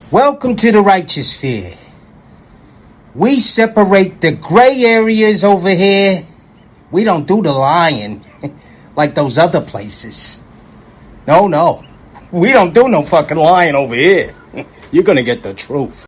Welcome to the righteous sphere. We separate the gray areas over here. We don't do the lying like those other places. No. We don't do no fucking lying over here. You're gonna get the truth.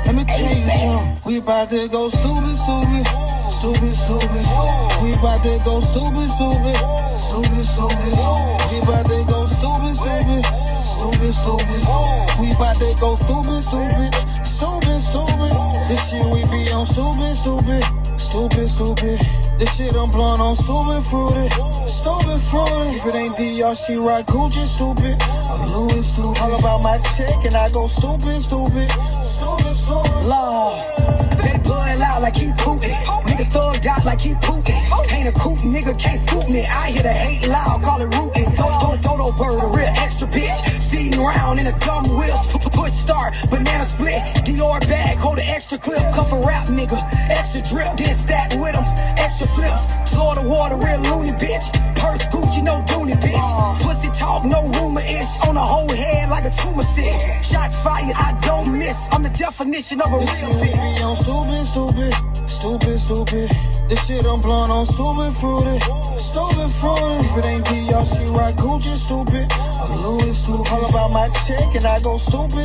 Let me tell you something. We about to go stupid. We about to go stupid. We about to go stupid. We about to go stupid. This shit we be on stupid. This shit I'm blowing on stupid fruity. If it ain't D, y'all she right Gucci stupid. I'm Louis stupid. All about my check and I go stupid. Lord, they blood out like he Putin. Nigga thugged out like he Putin. Ain't a coop, nigga can't scoop me. I hear the hate loud, call it rootin'. Dodo bird, a real extra bitch. Speeding around in a dumb whip. Push start, banana split. Dior bag, hold an extra clip. Cuff a rap nigga, extra drip. Then stack with him, extra flips. Floor the water, real loony bitch. Purse Gucci, no Dooney bitch. Pussy talk, no rumor-ish. On the whole head like a tumor sick. Shots fired, I don't miss. I'm the definition of a real bitch. We be on stupid. This shit I'm blowing on stupid fruity. If it ain't D, y'all she right Gucci stupid. I'm Louis stupid. All about my check and I go stupid.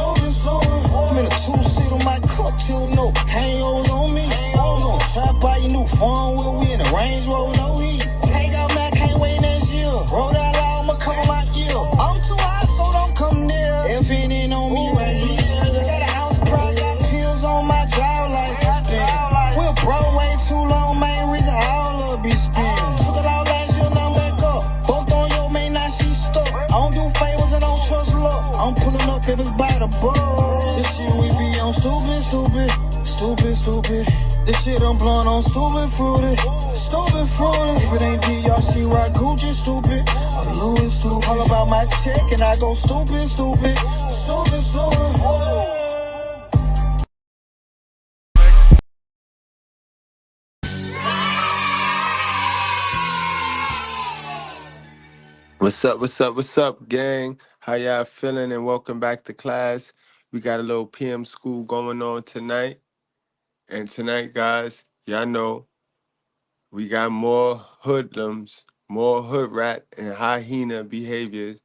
I'm in a two-seat on my cup till no hangovers on me. We gon' try buy your new phone wheel. We in the Range Rover, no heat. Take out Mac, can't wait next year. Roll that out, I'ma cover my ear. I'm too high, so don't come near. If it ain't on me right here. Got an ounce pride, got pills on my drive like we're broke way too long, main reason all love be spinning. Took it out last year, now I'm back up. Both on your main, now she stuck. I don't do favors and don't trust luck. I'm pulling up if it's by the book. This shit we be on stupid. This shit I'm blowing on stupid fruity. If it ain't D, y'all she right Gucci stupid. I'm Louis stupid. All about my check and I go stupid. What's up, gang? How y'all feeling? And welcome back to class. We got a little PM school going on tonight. And tonight, guys, y'all know we got more hoodlums, more hood rat and hyena behaviors.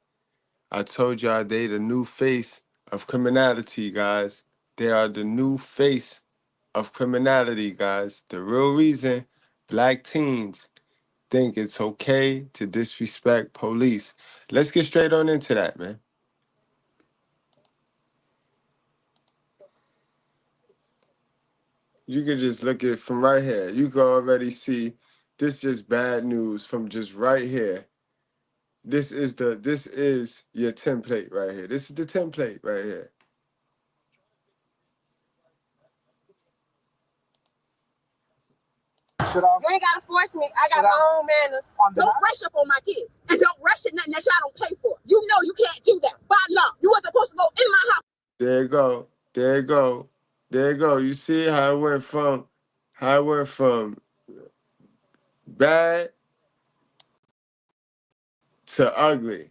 I told y'all they the new face of criminality, guys. They are the new face of criminality, guys. The real reason black teens think it's okay to disrespect police. Let's get straight on into that, man. You can just look at it from right here. You can already see this just bad news from just right here. This is your template right here. This is the template right here. You ain't gotta force me. I got my own manners. Don't rush up on my kids. And don't rush at nothing that y'all don't pay for. You know you can't do that. By law. You wasn't supposed to go in my house. There you go. You see how it went from bad to ugly.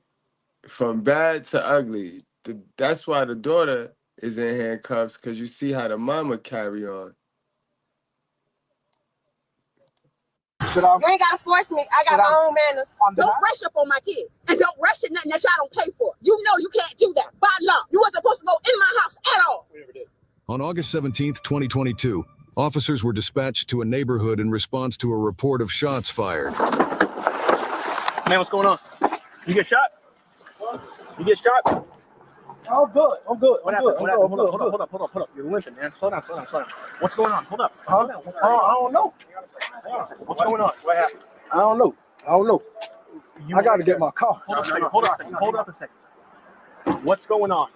From bad to ugly. That's why the daughter is in handcuffs, because you see how the mama carry on. You ain't gotta force me. I got my own manners. Don't rush up on my kids. And don't rush at nothing that y'all don't pay for. You know you can't do that. By law. You wasn't supposed to go in my house at all. On August 17th, 2022, officers were dispatched to a neighborhood in response to a report of shots fired. Man, what's going on? You get shot? You get shot? I'm good. What happened? Hold up. You're limping, man. Slow down. What's going on? Hold up. I don't know. What's going on? What happened? I don't know. I got to get my car. Hold up a second. What's going on?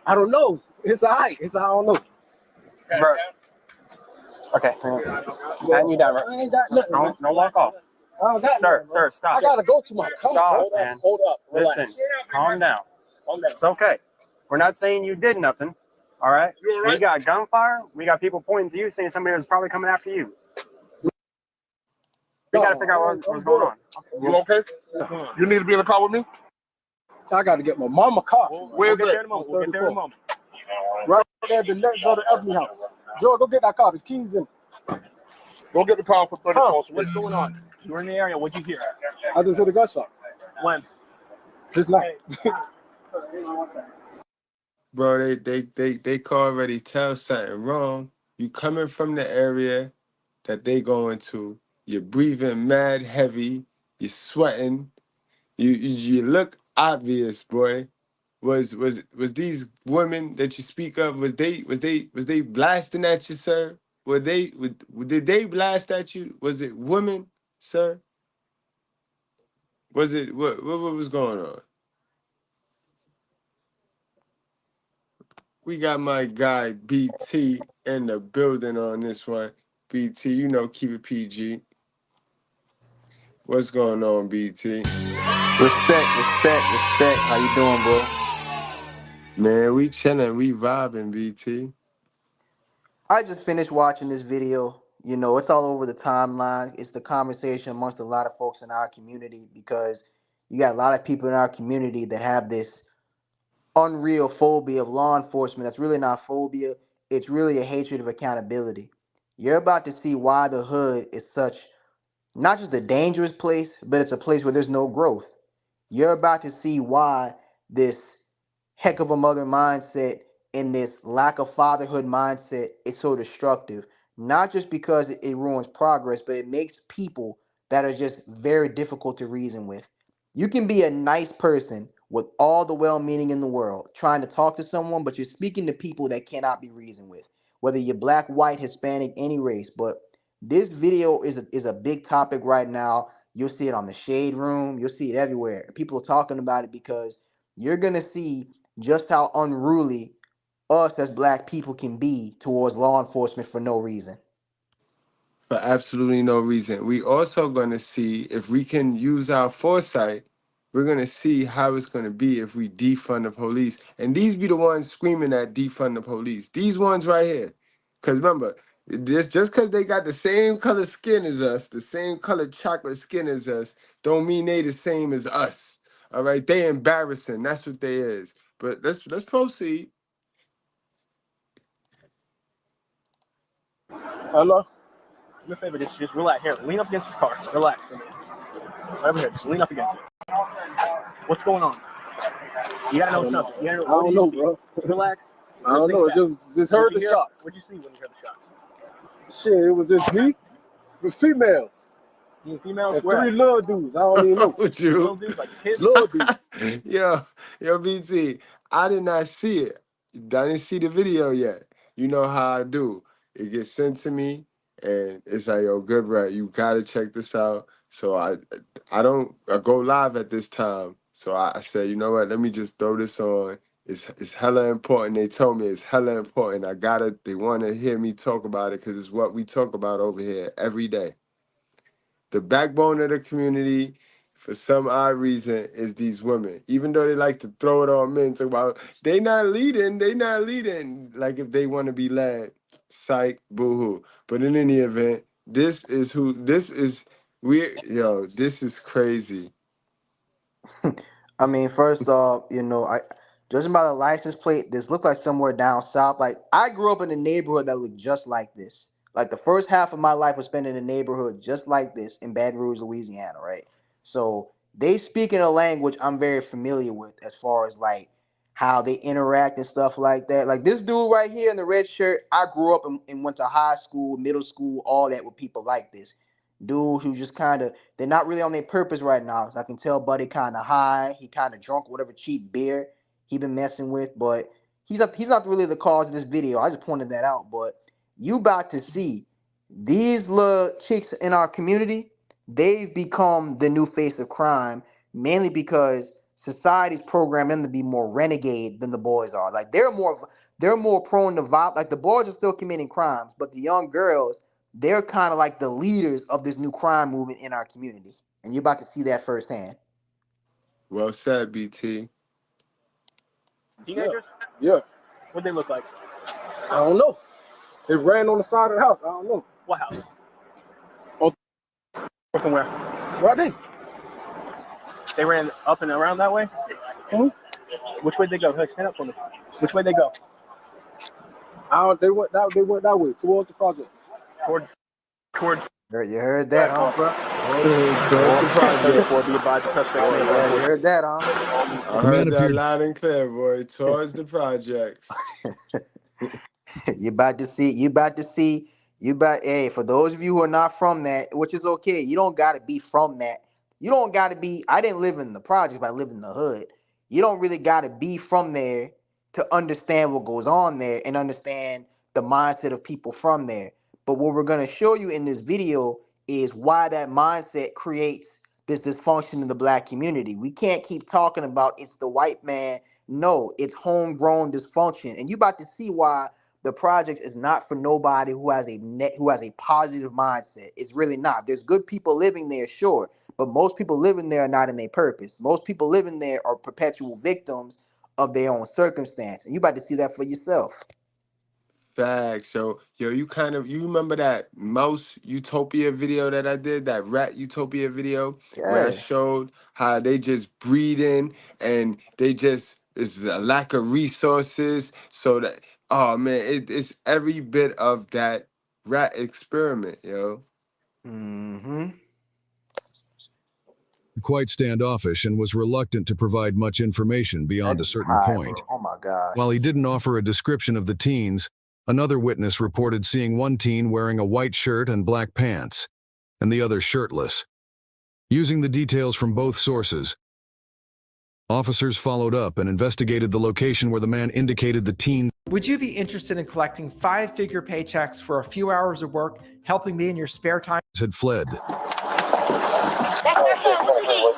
I don't know. It's all right. I don't know. Bro. Okay. Patting you down, right? I ain't got nothing. Don't walk off. Sir, stop. I gotta go to my car. Stop, man. Hold up. Relax. Listen, calm down. It's okay. We're not saying you did nothing. All right? We got gunfire. We got people pointing to you saying somebody was probably coming after you. We got to figure out what's going on. You okay? You need to be in the car with me? I gotta get my mama car. Where's We'll get there it? in a moment. We'll get there in a moment. Right there at the next door to Ebony house. Joe, go get that car. The keys in. Go get the car for 34th Street. What's going on? You were in the area. What'd you hear? I just heard the gunshots. When? Just night. Bro, they can already tell something wrong. You coming from the area that they going to. You're breathing mad heavy. You're sweating. You look obvious, boy. Was these women that you speak of? Was they blasting at you, sir? Did they blast at you? Was it women, sir? Was it what was going on? We got my guy BT in the building on this one. BT, you know, keep it PG. What's going on, BT? Respect. How you doing, bro? Man, we chilling, we vibing, BT. I just finished watching this video. You know, it's all over the timeline. It's the conversation amongst a lot of folks in our community because you got a lot of people in our community that have this unreal phobia of law enforcement. That's really not phobia. It's really a hatred of accountability. You're about to see why the hood is such not just a dangerous place, but it's a place where there's no growth. You're about to see why this heck of a mother mindset and this lack of fatherhood mindset is so destructive. Not just because it ruins progress, but it makes people that are just very difficult to reason with. You can be a nice person with all the well meaning in the world, trying to talk to someone, but you're speaking to people that cannot be reasoned with, whether you're black, white, Hispanic, any race. But this video is a big topic right now. You'll see it on the Shade Room. You'll see it everywhere. People are talking about it because you're going to see just how unruly us as black people can be towards law enforcement for no reason. For absolutely no reason. We also gonna see if we can use our foresight. We're gonna see how it's gonna be if we defund the police. And these be the ones screaming at defund the police. These ones right here. Cause remember, just cause they got the same color skin as us, the same color chocolate skin as us, don't mean they the same as us. All right, they embarrassing. That's what they is. But let's proceed. Hello? Do me a favor, just relax. Here, lean up against the car. Relax for a minute. Right over here, just lean up against it. What's going on? You gotta know something. You gotta know, I don't know, bro. Just relax. I don't know. Just heard the shots. What'd you see when you heard the shots? Shit, it was just me with females. You and females? And three little dudes. I don't even know. With you. Little dudes, like kids? Little dudes. Yo, BT, I did not see it. I didn't see the video yet. You know how I do. It gets sent to me, and it's like, yo, good, right? You gotta check this out. So I go live at this time. So I said, you know what? Let me just throw this on. It's hella important. They told me it's hella important. They want to hear me talk about it because it's what we talk about over here every day. The backbone of the community, for some odd reason, is these women. Even though they like to throw it on men, talk about they not leading. Like if they want to be led, psych, boo-hoo. But in any event, this is crazy. I mean, first off, you know, judging by the license plate, this looked like somewhere down south. Like I grew up in a neighborhood that looked just like this. Like the first half of my life was spent in a neighborhood just like this in Baton Rouge, Louisiana, right? So they speak in a language I'm very familiar with as far as like how they interact and stuff like that. Like this dude right here in the red shirt, I grew up and went to high school, middle school, all that with people like this. Dude who just kind of they're not really on their purpose right now. So I can tell Buddy kind of high. He kind of drunk, whatever cheap beer he been messing with. But he's not really the cause of this video. I just pointed that out. But you about to see these little chicks in our community. They've become the new face of crime, mainly because society's programmed them to be more renegade than the boys are. Like they're more prone to violence. Like the boys are still committing crimes, but the young girls, they're kind of like the leaders of this new crime movement in our community. And you're about to see that firsthand. Well said, BT. Teenagers? Yeah. What'd they look like? I don't know. They ran on the side of the house. I don't know. What house? Oh. From where? Right there. They ran up and around that way? Mm-hmm. Which way they go? Hey, stand up for me. Which way they go? They went that way, towards the projects. Towards. You heard that, huh, bro? Therefore, be advised the suspect. Yeah, you heard that, huh? I heard that loud and clear, boy. Towards the projects. You about to see. Hey, for those of you who are not from that, which is okay, you don't gotta be from that. You don't gotta be. I didn't live in the projects, but I lived in the hood. You don't really gotta be from there to understand what goes on there and understand the mindset of people from there. But what we're gonna show you in this video is why that mindset creates this dysfunction in the black community. We can't keep talking about it's the white man. No, it's homegrown dysfunction, and you about to see why the project is not for nobody who has a positive mindset. It's really not. There's good people living there, sure, but most people living there are not in their purpose. Most people living there are perpetual victims of their own circumstance, and you about to see that for yourself. Facts. So, yo, you remember that mouse utopia video that I did, that rat utopia video, where I Yeah. showed how they just breeding and it's a lack of resources. So that, oh man, it's every bit of that rat experiment, yo. Mm-hmm. Quite standoffish and was reluctant to provide much information beyond a certain point. Bro. Oh my God. While he didn't offer a description of the teens, another witness reported seeing one teen wearing a white shirt and black pants, and the other shirtless. Using the details from both sources, officers followed up and investigated the location where the man indicated the teen. Would you be interested in collecting 5-figure paychecks for a few hours of work, helping me in your spare time? Had fled. That's it. What you need?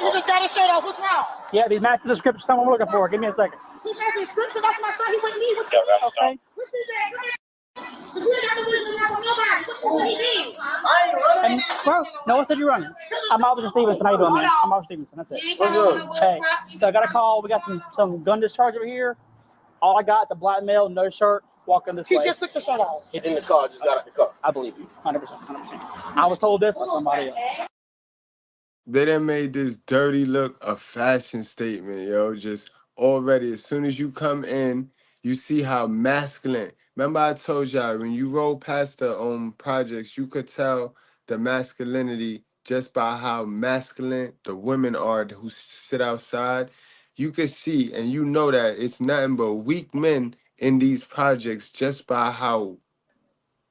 You just got his shirt off. What's wrong? Yeah, these match the description someone we're looking for. Give me a second. He has the description. That's my son. He wouldn't need what Okay. What's his name? You ain't got no reason to run from nobody. What you need? I ain't running. Bro, no one said you're running. I'm Officer Stevenson. How you doing, man? I'm Officer Stevenson. That's it. What's up? Hey, so I got a call. We got some gun discharge over here. All I got is a black male, no shirt, walking this way. He just took the shirt off. It's in the car. Just got out the car. I believe you. 100%. 100%. I was told this by somebody else. They done made this dirty look a fashion statement, yo. Just already, as soon as you come in, you see how masculine. Remember I told y'all, when you roll past the projects, you could tell the masculinity just by how masculine the women are who sit outside. You could see, and you know that it's nothing but weak men in these projects just by how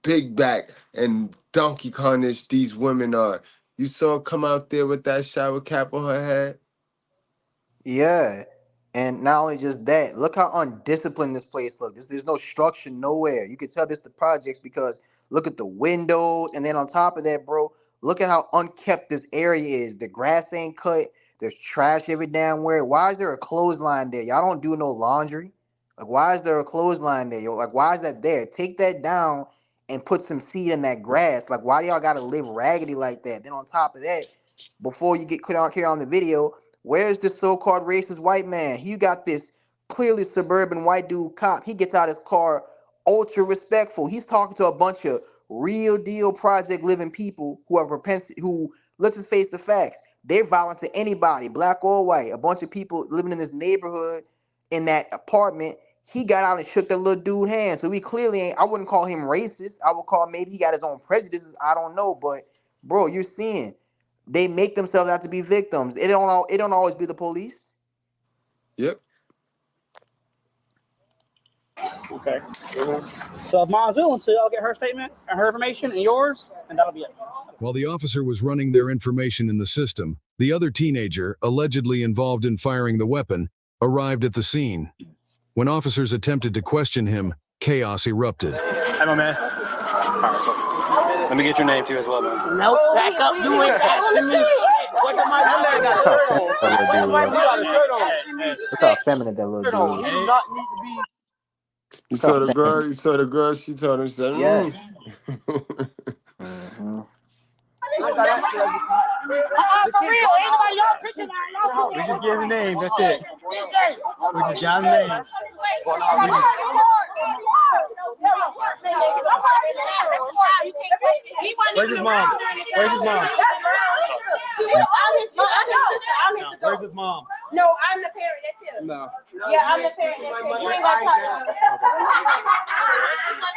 big back and donkey carnage these women are. You saw her come out there with that shower cap on her head? Yeah. And not only just that, look how undisciplined this place looks. There's no structure nowhere. You can tell this the projects because look at the windows. And then on top of that, bro, look at how unkept this area is. The grass ain't cut. There's trash every damn where. Why is there a clothesline there? Y'all don't do no laundry. Like, why is there a clothesline there? Yo, like, why is that there? Take that down and put some seed in that grass. Like, why do y'all gotta live raggedy like that? Then on top of that, before you get carry on the video, where's this so-called racist white man? You got this clearly suburban white dude cop. He gets out his car ultra respectful. He's talking to a bunch of real deal project living people who have propensity, who, let's just face the facts, they're violent to anybody, black or white. A bunch of people living in this neighborhood, in that apartment. He got out and shook that little dude's hand. So he clearly ain't, I wouldn't call him racist. I would call, maybe he got his own prejudices. I don't know. But bro, you're seeing they make themselves out to be victims. It don't always be the police. Yep. Okay. So if Mom's willing to, I'll get her statement and her information and yours, and that'll be it. While the officer was running their information in the system, the other teenager, allegedly involved in firing the weapon, arrived at the scene. When officers attempted to question him, chaos erupted. Hey, my man. All right, so let me get your name too as well, man. Nope, back up. You ain't asking me. What the That man got a shirt on. Look how feminine that little dude is. You do not need to be. You saw Tough the thing. girl. You saw the girl. She told him, she said, Yes. mm. Mm-hmm. I got that for real. Ain't nobody y'all picking out. We just give the name. That's it. We just got the name. Where's his mom? Where's his mom? I'm his sister. I'm his adult. Where's his mom? No, I'm the parent. That's him. No. Yeah, I'm the parent. That's him. You ain't got to talk to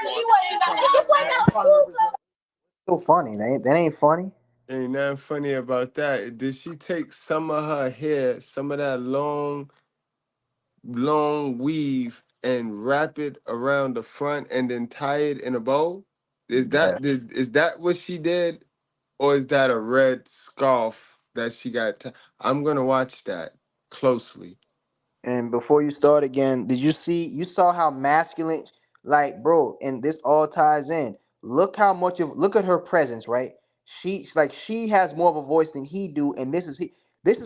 him. You ain't got to school. So funny. That ain't funny. Ain't nothing funny about that. Did she take some of her hair, some of that long weave, and wrap it around the front and then tie it in a bow? Is Yeah. that what she did, or is that a red scarf that she got? I'm gonna watch that closely. And before you start again, you saw how masculine, like, bro, and this all ties in. Look at her presence, right? She has more of a voice than he do, and this is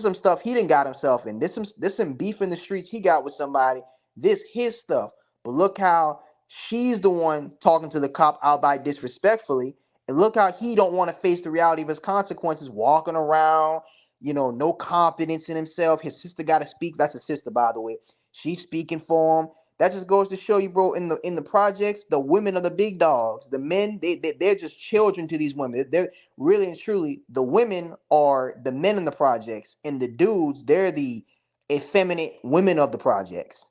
some stuff he didn't got himself in. This some beef in the streets he got with somebody. This his stuff. But look how she's the one talking to the cop outright disrespectfully, and look how he don't want to face the reality of his consequences, walking around, no confidence in himself. His sister got to speak. That's his sister, by the way. She's speaking for him. That just goes to show you, bro. In the projects, the women are the big dogs. The men, they're just children to these women. They're really and truly, the women are the men in the projects, and the dudes, they're the effeminate women of the projects.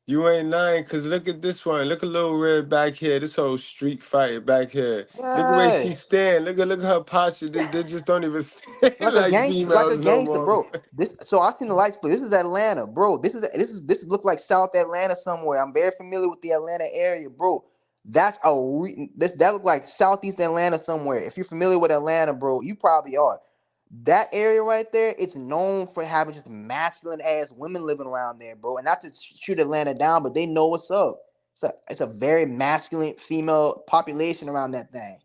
You ain't lying, cause look at this one. Look at Little Red back here. This whole street fight back here. Look at the way she Yes. stand. Look at her posture. They just don't even stand like Like a females no gangster, more. bro. So I seen the lights play. This is Atlanta, bro. This look like South Atlanta somewhere. I'm very familiar with the Atlanta area, bro. That look like Southeast Atlanta somewhere. If you're familiar with Atlanta, bro, you probably are. That area right there, it's known for having just masculine ass women living around there, bro. And not to shoot Atlanta down, but they know what's up. It's a very masculine female population around that thing.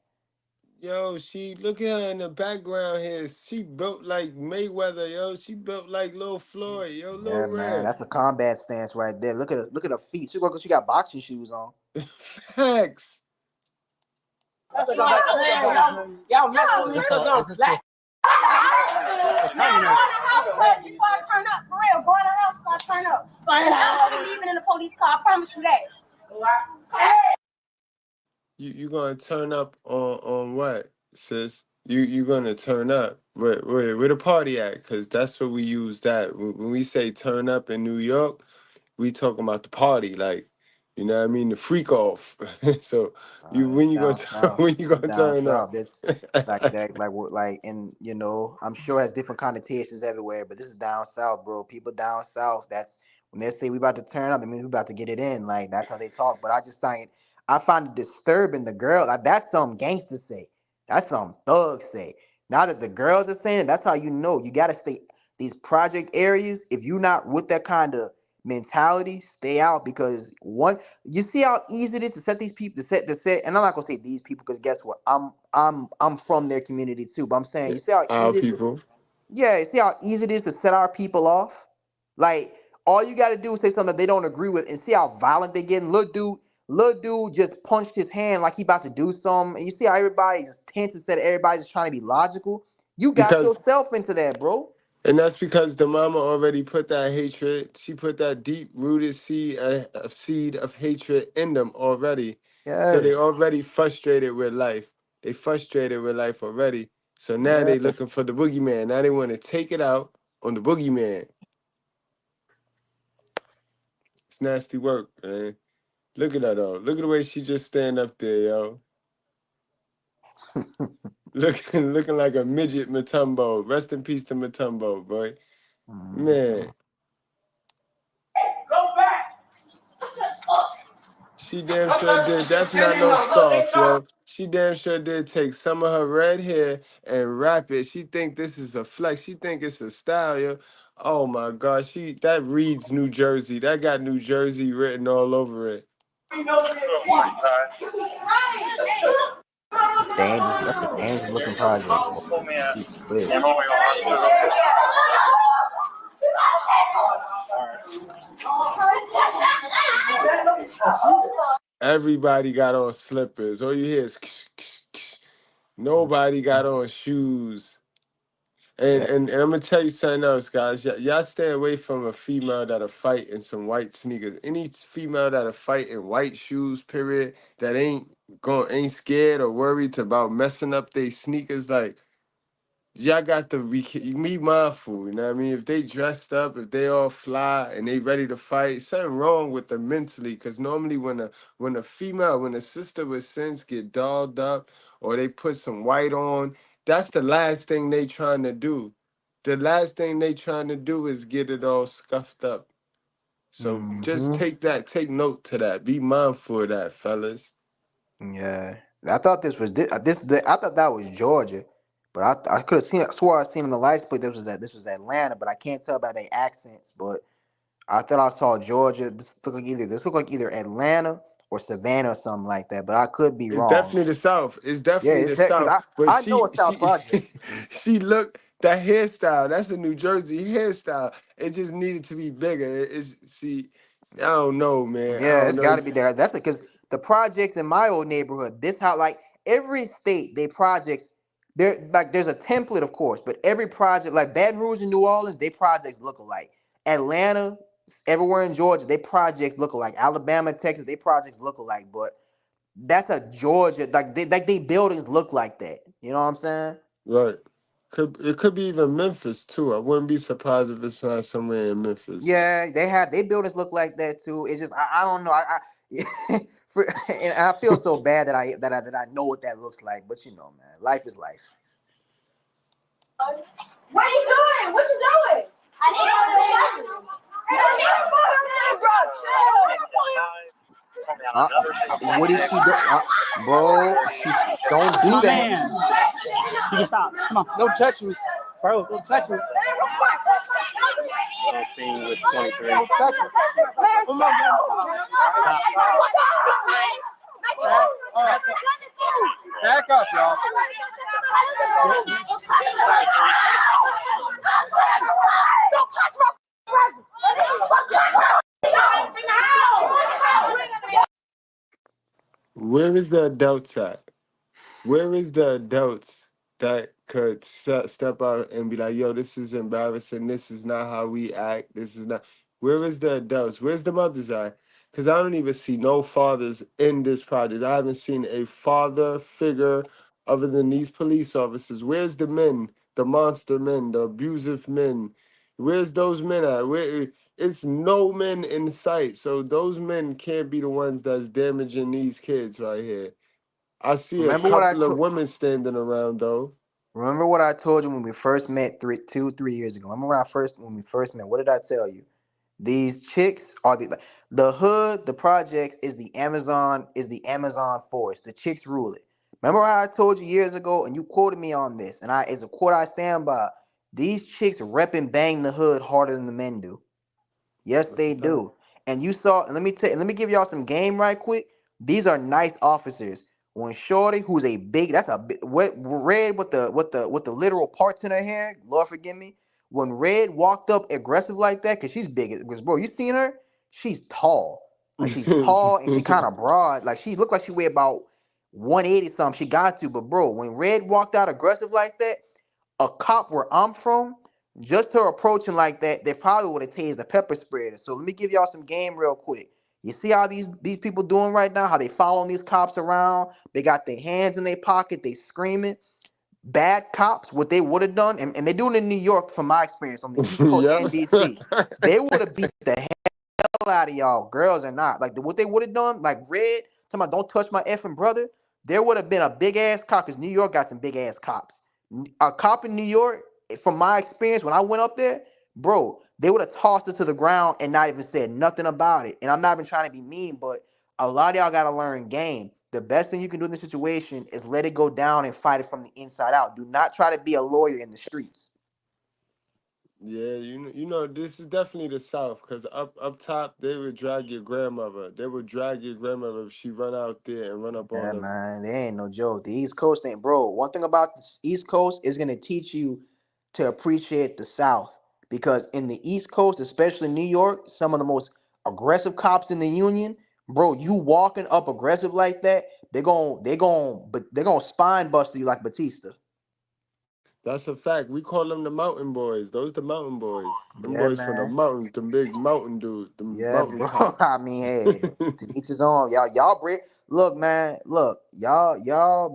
Yo, she look at her in the background here. She built like Mayweather, yo. She built like Lil Floyd, yo. Yeah, Lil man, Red. that's a combat stance right there. Look at her feet. She look like she got boxing shoes on. Facts. That's what I'm saying. Y'all messing with me because I'm black. Man, go in the house first before I turn up. For real, go in the house before I turn up. And I'm gonna be leaving in the police car. I promise you that. You gonna turn up on what, sis? You gonna turn up? Where the party at? Cause that's what we use that when we say turn up in New York. We talking about the party, like, you know what I mean, the freak off. So It's when you down gonna south. when you It's gonna down turn up? south. This like that, and I'm sure it has different connotations everywhere, but this is down south, bro. People down south, that's when they say we about to turn up, I mean we about to get it in. Like that's how they talk. But I find it disturbing. The girl, like that's something gangsters say. That's something thugs say. Now that the girls are saying it, that's how you know. You gotta stay these project areas. If you not with that kind of mentality, stay out because you see how easy it is to set these people to set, and I'm not gonna say these people because guess what? I'm from their community too. But I'm saying you see how Our easy it is to, people. yeah, you see how easy it is to set our people off? Like all you gotta do is say something that they don't agree with and see how violent they getting. Little dude just punched his hand like he about to do something. And you see how everybody just tense instead of everybody just trying to be logical. You got Because yourself into that, bro. And that's because the mama already put that hatred. She put that deep rooted seed of hatred in them already. So they Yes. already frustrated with life. They frustrated with life already. So now Yeah. they looking for the boogeyman. Now they want to take it out on the boogeyman. It's nasty work, man. Look at that though. Look at the way she just stand up there, yo. Looking like a midget Matumbo. Rest in peace to Matumbo, boy. Mhm. Man. She damn sure did. That's not no scarf, yo. She damn sure did take some of her red hair and wrap it. She think this is a flex. She think it's a style, yo. Oh my gosh, that reads New Jersey. That got New Jersey written all over it. That's a dangerous looking project, boy. Be clear. Everybody got on slippers. All you hear is nobody got on shoes. And I'm gonna tell you something else, guys. Y'all stay away from a female that'll fight in some white sneakers. Any female that'll fight in white shoes, period, that ain't scared or worried about messing up their sneakers, like y'all got to be mindful, you know what I mean? If they dressed up, if they all fly and they ready to fight, something wrong with them mentally. Cause normally when a sister with sense get dolled up or they put some white on, that's the last thing they trying to do. The last thing they trying to do is get it all scuffed up. So just take note to that. Be mindful of that, fellas. Yeah, I thought this was I thought that was Georgia, but I could have seen. I swore I seen in the lights plate. This was Atlanta, but I can't tell by their accents. But I thought I saw Georgia. This looked like either Atlanta or Savannah or something like that. But I could be It's wrong. definitely the South. It's Yeah, definitely it's the that because South. But I know a South Project. she looked that hairstyle. That's a New Jersey hairstyle. It just needed to be bigger. I don't know, man. I Yeah, don't it's got know. to be there. That's because the projects in my old neighborhood. This how like every state they projects. There's a template of course, but every project like Baton Rouge and New Orleans, they projects look alike. Atlanta, everywhere in Georgia, they projects look alike. Alabama, Texas, they projects look alike. But that's a Georgia they buildings look like that. You know what I'm saying? Right. It could be even Memphis too. I wouldn't be surprised if it's not somewhere in Memphis. Yeah, they buildings look like that too. It's just I don't know. And I feel so bad that I know what that looks like. But you know, man, life is life. What are you doing? What you doing? I need to What did she do, bro? She don't do that. Man. You can stop. Come on. Don't touch me. Bro, don't touch me. With 23. Don't touch me. Come on, Back up, y'all. Don't touch my Where is the adults at? Where is the adults that could step out and be like, yo, this is embarrassing. This is not how we act. This is not. Where is the adults? Where's the mothers at? Because I don't even see no fathers in this project. I haven't seen a father figure other than these police officers. Where's the men, the monster men, the abusive men? Where's those men at? It's no men in sight. So those men can't be the ones that's damaging these kids right here. I see a Remember what I couple of told. women standing around though. Remember what I told you when we first met 3 years ago. Remember when we first met. What did I tell you? These chicks are the hood. The project is the Amazon forest. The chicks rule it. Remember how I told you years ago, and you quoted me on this, and it's a quote I stand by. These chicks rep and bang the hood harder than the men do. Yes, That's a they fact. do. And you saw, and let me give y'all some game right quick. These are nice officers. When Shorty, who's a big, that's a big, what Red with the literal parts in her hair. Lord forgive me. When Red walked up aggressive like that, cause she's big. Because bro, you seen her? She's tall. Like she's tall and she kind of broad. Like she looked like she weighed about 180 something. She got to, but bro, when Red walked out aggressive like that, a cop where I'm from, just her approaching like that, they probably would have tased the pepper spray. So let me give y'all some game real quick. You see how these people doing right now? How they following these cops around? They got their hands in their pocket. They screaming. Bad cops, what they would have done, and they do it in New York from my experience on the East Coast Yep. and DC. They would have beat the hell out of y'all, girls or not. Like what they would have done, like Red, talking about don't touch my effing brother. There would have been a big ass cop because New York got some big ass cops. A cop in New York, from my experience when I went up there, bro, they would have tossed it to the ground and not even said nothing about it. And I'm not even trying to be mean, but a lot of y'all gotta learn game. The best thing you can do in this situation is let it go down and fight it from the inside out. Do not try to be a lawyer in the streets. Yeah, you know, this is definitely the South, because up top they would drag your grandmother. They would drag your grandmother if she run out there and run up on Yeah, them. man, they ain't no joke. The East Coast ain't, bro. One thing about the East Coast is gonna teach you to appreciate the South because in the East Coast, especially New York, some of the most aggressive cops in the union, Bro, you walking up aggressive like that, they're gonna spine bust you like Batista. That's a fact. We call them the mountain boys. Those the mountain boys. Them Yeah, boys from the man. mountains, them big mountain dudes, them Yeah, mountain bro. cops. I mean, hey, to each his own. Y'all brave. Look, man. Look, y'all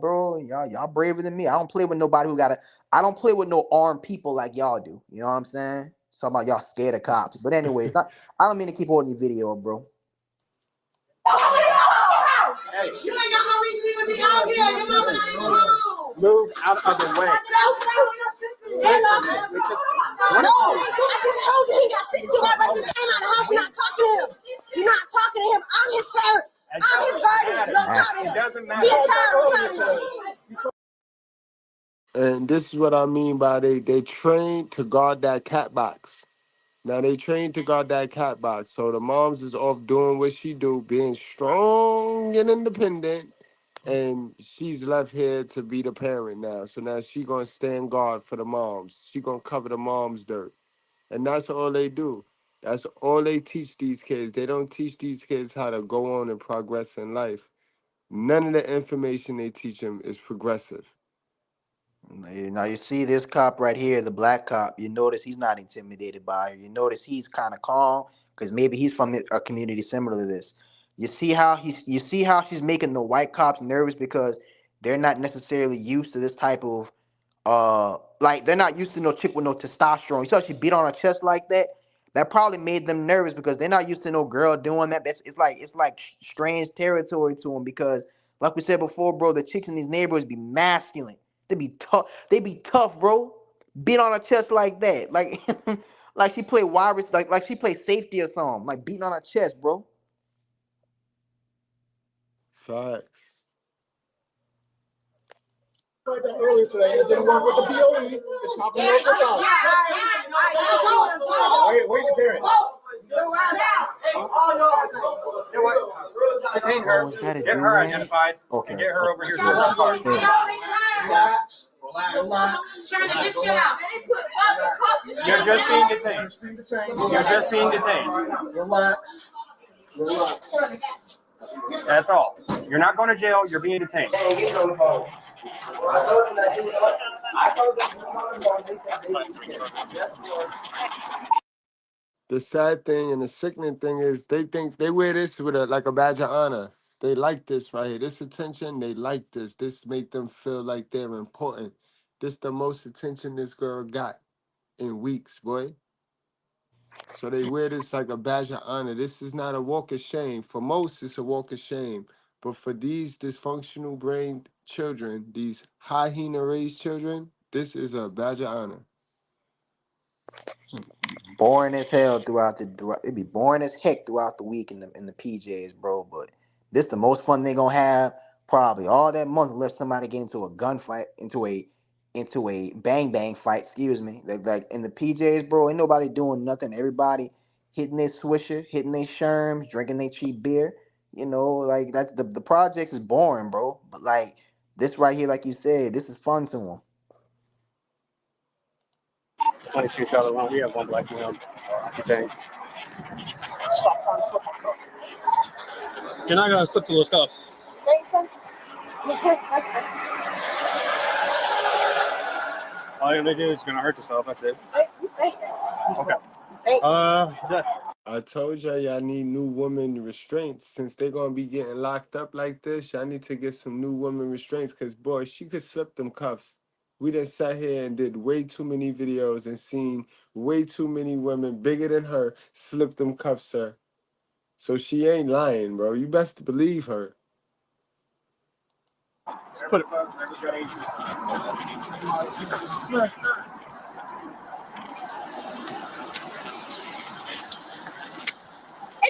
braver than me. I don't play with nobody who got a. I don't play with no armed people like y'all do. You know what I'm saying? Talking about y'all scared of cops. But anyways, not. I don't mean to keep holding your video up, bro. Hey. You ain't got no reason to even be out here. Your mama not even home. Move out of the way. No, I just told you he got shit to do. My brother just came out of the house. You're not talking to him. You're not talking to him. I'm his parent. I'm his guardian. Don't talk to him. It doesn't matter. Be a child. Don't talk to him. And this is what I mean by they train to guard that cat box. Now they train to guard that cat box. So the moms is off doing what she do, being strong and independent. And she's left here to be the parent now. So now she gonna stand guard for the moms. She gonna cover the moms' dirt. And that's all they do. That's all they teach these kids. They don't teach these kids how to go on and progress in life. None of the information they teach them is progressive. Now you see this cop right here, the black cop. You notice he's not intimidated by her. You notice he's kind of calm because maybe he's from a community similar to this. You see how she's making the white cops nervous because they're not necessarily used to this type of like they're not used to no chick with no testosterone. You saw she beat on her chest like that. That probably made them nervous because they're not used to no girl doing that. It's like strange territory to them because, like we said before, bro, the chicks in these neighborhoods be masculine. They be tough. They be tough, bro. Beat on her chest like that, like like she play wide, like she play safety or something, like beating on her chest, bro. Facts. Earlier today, it didn't work with the BOE. It's not going to work with us. Where's your parents? Detain her. Oh, is that a Get her do-rag? identified. Okay. And get her over here to Yeah. the car. Relax. Relax. Trying to get shit out. You're just being detained. You're just being detained. Relax. Relax. That's all. You're not going to jail. You're being detained. The sad thing and the sickening thing is they think they wear this with like a badge of honor. They like this right here. This attention, they like this. This make them feel like they're important. This the most attention this girl got in weeks, boy. So they wear this like a badge of honor. This is not a walk of shame. For most, it's a walk of shame. But for these dysfunctional brain children, these hyena raised children, this is a badge of honor. Boring as hell it'd be boring as heck throughout the week in the PJs, bro. But this the most fun they gonna have probably all that month unless somebody get into a gunfight, into a bang bang fight. Excuse me. Like in the PJs, bro, ain't nobody doing nothing. Everybody hitting their swisher, hitting their sherms, drinking their cheap beer. You know, like that's the project is boring, bro. But like this right here, like you said, this is fun to them. 22 shot around. We have one black male detained. You're not going to slip to those cuffs. Think so? All you're going to do is going to hurt yourself. That's it. You think that? Okay. I told y'all need new women restraints. Since they're going to be getting locked up like this, y'all need to get some new women restraints because, boy, she could slip them cuffs. We done sat here and did way too many videos and seen way too many women bigger than her slip them cuffs, sir. So she ain't lying, bro. You best believe her. Just put it. Hey,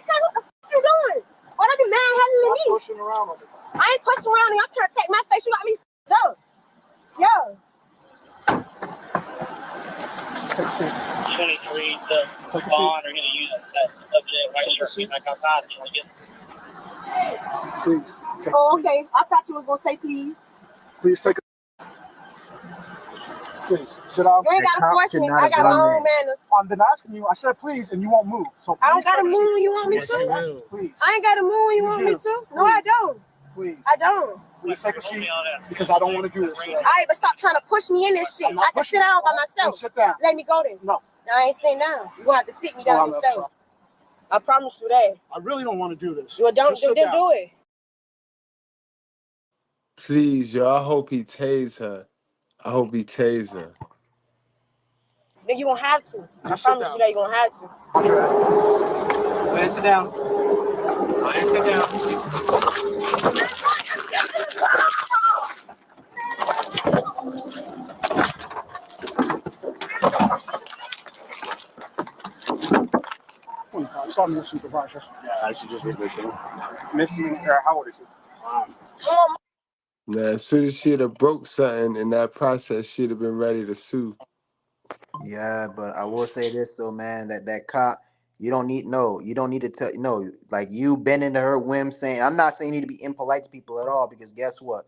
cuz, what the fuck you doing? Why don't be mad having me? Pushing around over there. I ain't pushing around and I'm trying to take my face. You got me f***ed up. Yo. 23 to Vaughn are going to use that subject right here back outside. You want to get Please. Oh, okay. I thought you was going to say please. Please take a Please, sit down. You ain't That gotta cop force should me. not I have got my done own that. manners. I've been asking you. I said please, and you won't move. So I don't please gotta take a move seat. when you want me Yes, to. you will. Please, I ain't gotta move when you want me do. to. No, I don't. please, I don't. please take a seat because I don't want to do this. All right, but stop trying to push me in this shit. I can sit down by myself. Sit down. Let me go then. No. I ain't sitting down. You're gonna have to sit me down I'm yourself. sorry. I promise you that. I really don't want to do this. You don't Just sit do down. it. Please, yo, I hope he tased her. I hope he tased her. Then you gonna have to. I Just sit promise down. you that you're gonna have to. Go ahead, sit down. Go ahead, sit down. I saw your supervisor. Yeah, I should just listen. Missy, how old is she? Now, as soon as she'd have broke something in that process, she'd have been ready to sue. Yeah, but I will say this though, man, that cop, you don't need to tell like you been into her whim saying, I'm not saying you need to be impolite to people at all, because guess what?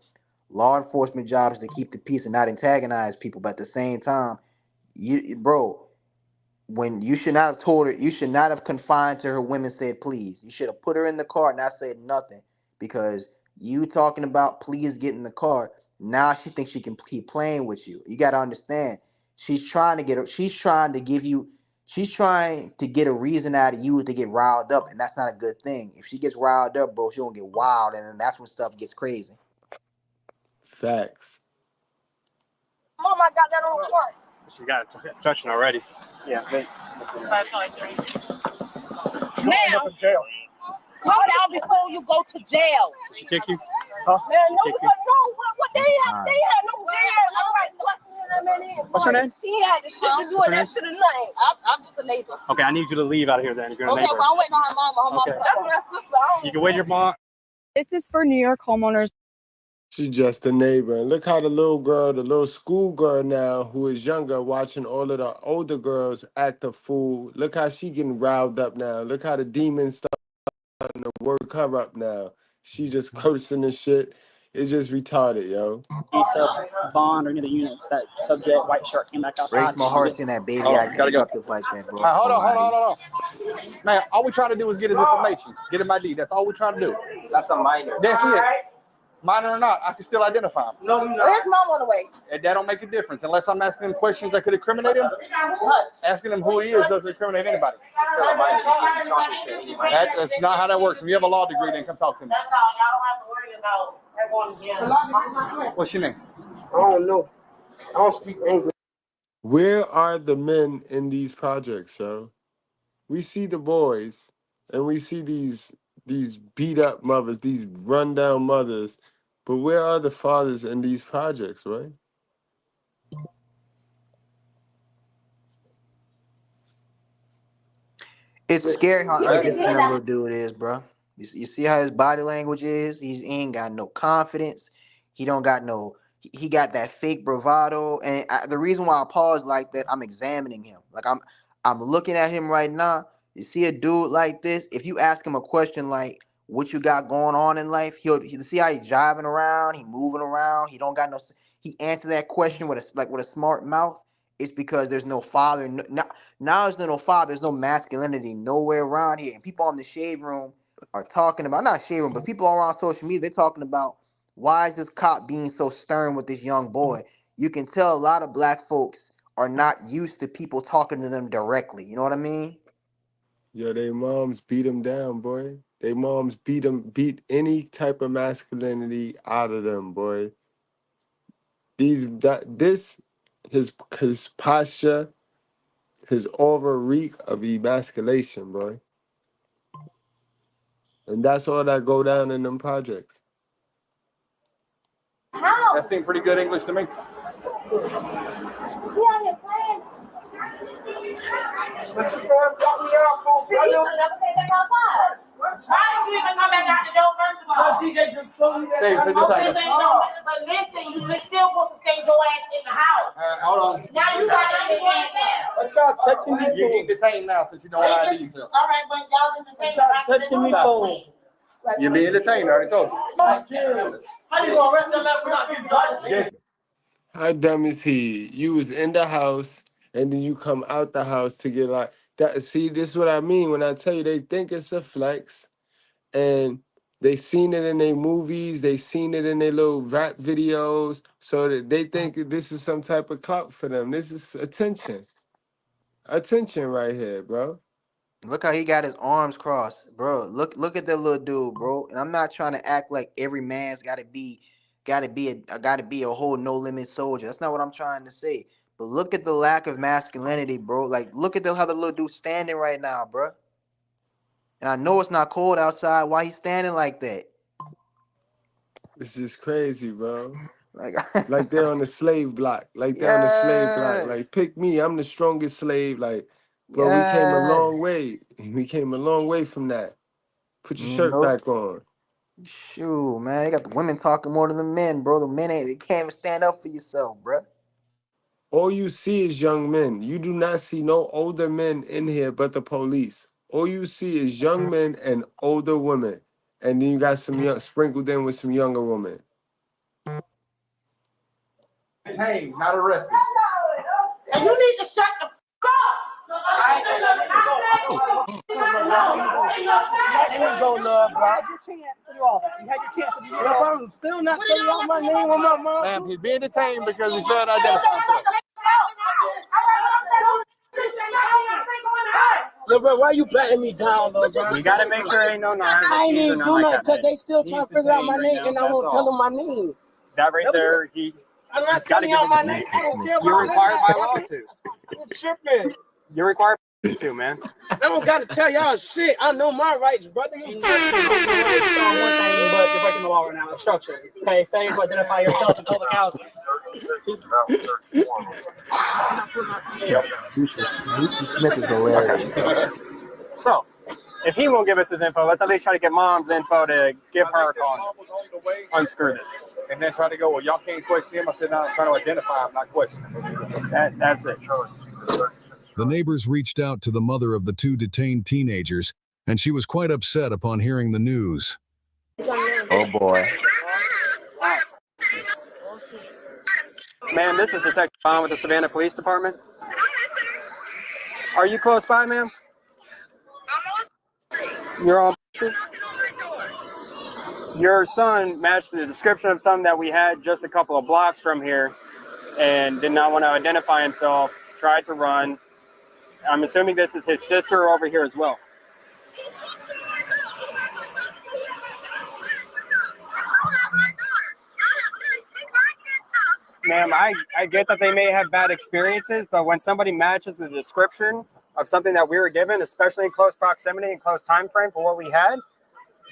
Law enforcement job is to keep the peace and not antagonize people, but at the same time, bro, when you should not have told her, you should not have confined to her women said please. You should have put her in the car and not said nothing, because you talking about please get in the car. Now she thinks she can keep playing with you. You got to understand. She's trying to she's trying to get a reason out of you to get riled up, and that's not a good thing. If she gets riled up, bro, she's gonna get wild, and then that's when stuff gets crazy. Facts. Mom, I got that on court. She got instruction already. Yeah. Now, In jail. calm down before you go to jail. She kick you? Man, no, what they had no right. What's her name? He had the shit to do with that shit or nothing. I'm just a neighbor. Okay, I need you to leave out of here then. If you're a Okay, neighbor. well, I'm waiting on her mama. Her mama. Okay. That's my sister. You can wait your mom. This is for New York homeowners. She's just a neighbor. And look how the little schoolgirl now, who is younger, watching all of the older girls act a fool. Look how she getting riled up now. Look how the demons starting to work her up now. She just cursing and shit. It's just retarded, yo. Bond or any of the units. That subject, white shirt, came back outside. Breaks my heart seeing that baby Gotta go. disruptive like that, bro. Hold on. Man, all we trying to do is get his information, get him ID. That's all we're trying to do. That's a minor. That's it. Minor or not, I can still identify him. No, you Where's mom on the way? And that don't make a difference unless I'm asking him questions that could incriminate him. Asking him who he is doesn't incriminate anybody. still a minor. You talking to anybody. That's not how that works. If you have a law degree, then come talk to me. That's all. Y'all don't have to worry about everyone. What's your name? I don't know. I don't speak English. Where are the men in these projects, yo? We see the boys, and we see these beat up mothers, these run down mothers, but where are the fathers in these projects, right? It's scary how undisciplined that little dude is, bro. You see how his body language is? He ain't got no confidence. He don't got no. He got that fake bravado, and the reason why I pause like that, I'm examining him. Like I'm looking at him right now. You see a dude like this. If you ask him a question like, "What you got going on in life?" He'll see how he's jiving around. He moving around. He don't got no. He answer that question with a smart mouth. It's because there's no father. Now there's no father. There's no masculinity nowhere around here. And people on the shade room are talking about, not shade room, but people all around social media, they're talking about, why is this cop being so stern with this young boy? You can tell a lot of black folks are not used to people talking to them directly. You know what I mean? Yo, they moms beat them down, boy. They moms beat any type of masculinity out of them, boy. His posture, his aura reek of emasculation, boy. And that's all that go down in them projects. That seemed pretty good English to me. Why did you even come back out the door first of all? TJ just told me that. But listen, you still supposed to stay your ass in the house. Hold on. Now you got to get now. What y'all touching me You're for? getting detained now since you don't have ID. All right, but y'all just What y'all touching me for? You're being detained, I already told you. How you gonna arrest them for not getting done? How dumb is he? You was in the house and then you come out the house to get like that. See, this is what I mean when I tell you they think it's a flex and they seen it in their movies, they seen it in their little rap videos, so that they think that this is some type of clout for them. This is attention. Attention right here, bro. Look how he got his arms crossed, bro. Look at that little dude, bro. And I'm not trying to act like every man's gotta be a whole no limit soldier. That's not what I'm trying to say. But look at the lack of masculinity, bro. Like look at how the little dude's standing right now, bro. And I know it's not cold outside. Why he's standing like that? It's just crazy, bro. Like Like they're on the slave block. Like they're on the slave block. yeah, Like pick me, I'm the strongest slave. Like, bro, we came a yeah. long way. We came a long way from that. Put your You shirt know, back on. shoot, man. You got the women talking more than the men, bro. The men ain't. They can't even stand up for yourself, bro. All you see is young men. You do not see no older men in here but the police. All you see is young men and older women. And then you got some young sprinkled in with some younger women. Hey, not arrested. And you need to shut the f*** up. Go, love, bro. You had your chance to do all that. I'm still not spelling out my name on my mom. Ma'am, he's being detained because he failed to identify himself. Yo, bro, why you batting me down, though, bro? You gotta make sure ain't no knives. I ain't even do nothing because they still He's trying to figure out my detained name, right and now, I won't that's tell all. them my name. That right there, I'm not he's gotta telling give y'all us my his name. name. I don't care You're about required by that. law to. You're tripping. You're required to, man. I don't gotta tell y'all shit. I know my rights, brother. You tripping. One thing, but you're breaking the law right now. Instruction. Okay, failure to identify yourself in public housing. Smith is hilarious, bro. So, if he won't give us his info, let's at least try to get mom's info to give her a call. Unscrew this. And then try to go, well, y'all can't question him. I said, no, I'm trying to identify him, not question him. That's it. The neighbors reached out to the mother of the two detained teenagers, and she was quite upset upon hearing the news. Oh boy. Ma'am, this is Detective Bond with the Savannah Police Department. Are you close by, ma'am? You're on. Your son matched the description of someone that we had just a couple of blocks from here and did not want to identify himself, tried to run. I'm assuming this is his sister over here as well. Ma'am, I get that they may have bad experiences, but when somebody matches the description of something that we were given, especially in close proximity and close time frame for what we had,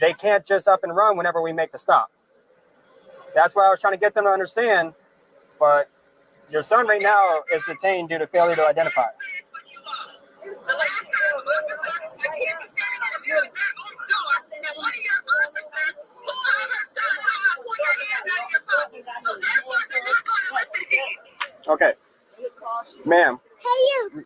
they can't just up and run whenever we make the stop. That's why I was trying to get them to understand, but your son right now is detained due to failure to identify. Okay. Ma'am. Hey you,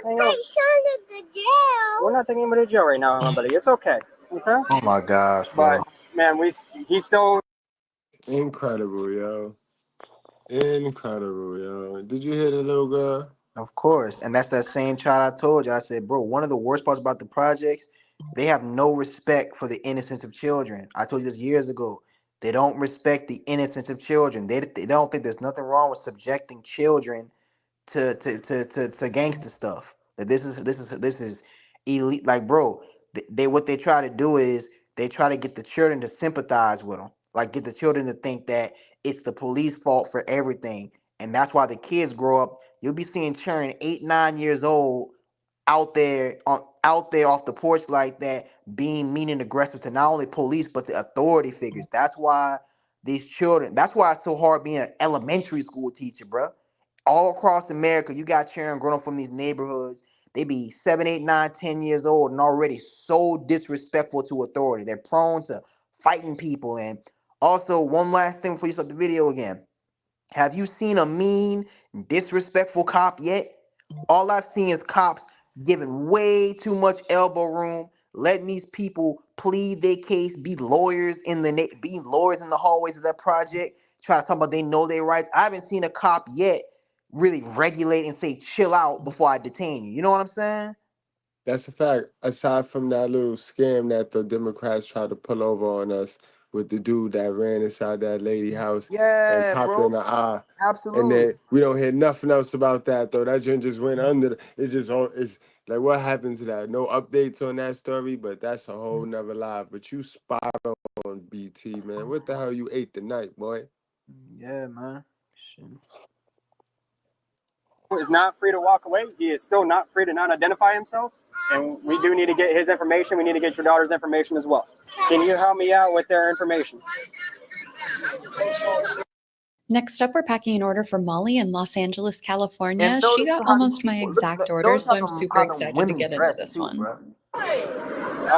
don't take son to the jail. We're not taking anybody to jail right now, buddy. It's okay. Okay? Oh my gosh, bro. But, man, he's still... Incredible, yo. Incredible, yo. Did you hear the little girl? Of course. And that's that same child I told you. I said, bro, one of the worst parts about the projects, they have no respect for the innocence of children. I told you this years ago. They don't respect the innocence of children. They don't think there's nothing wrong with subjecting children to gangster stuff. That this is elite. Like, bro, they what they try to do is they try to get the children to sympathize with them. Like, get the children to think that it's the police fault for everything. And that's why the kids grow up. You'll be seeing children 8, 9 years old out there off the porch like that, being mean and aggressive to not only police but to authority figures. That's why these children. That's why it's so hard being an elementary school teacher, bro. All across America, you got children growing up from these neighborhoods. They be 7, 8, 9, 10 years old and already so disrespectful to authority. They're prone to fighting people. And also, one last thing before you start the video again. Have you seen a mean, disrespectful cop yet? All I've seen is cops giving way too much elbow room, letting these people plead their case, be lawyers in the hallways of that project, try to talk about they know their rights. I haven't seen a cop yet really regulate and say chill out before I detain you. You know what I'm saying? That's a fact. Aside from that little scam that the Democrats tried to pull over on us with the dude that ran inside that lady house and Yeah, popped her bro. in the eye. And Absolutely. then we don't hear nothing else about that though. That joint just went under. It's just on. It's like what happened to that? No updates on that story, but that's a whole nother live. But you spot on BT, man. What the hell you ate tonight, boy? Yeah, man. Shit. Is not free to walk away. He is still not free to not identify himself. And we do need to get his information. We need to get your daughter's information as well. Can you help me out with their information? Next up, we're packing an order for Molly in Los Angeles, California. And She notice got how these almost my people, exact order, notice so I'm super how the excited to women get into dress this too, one. bro.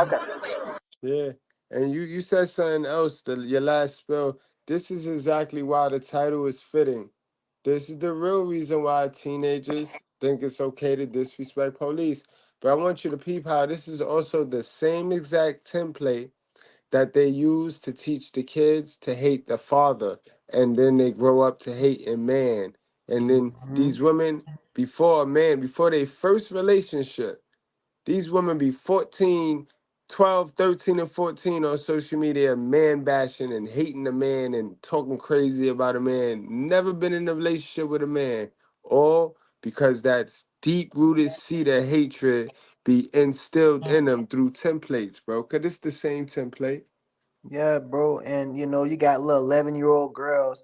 Okay. Yeah. And you said something else, your last spell. This is exactly why the title is fitting. This is the real reason why teenagers think it's okay to disrespect police. But I want you to peep how this is also the same exact template that they use to teach the kids to hate the father. And then they grow up to hate a man. And then these women, before their first relationship, these women be 14, 12, 13, and 14 on social media, man bashing and hating a man and talking crazy about a man. Never been in a relationship with a man. All because that deep rooted seed of hatred be instilled in them through templates, bro. Cause it's the same template. Yeah, bro. And you know, you got little 11-year-old girls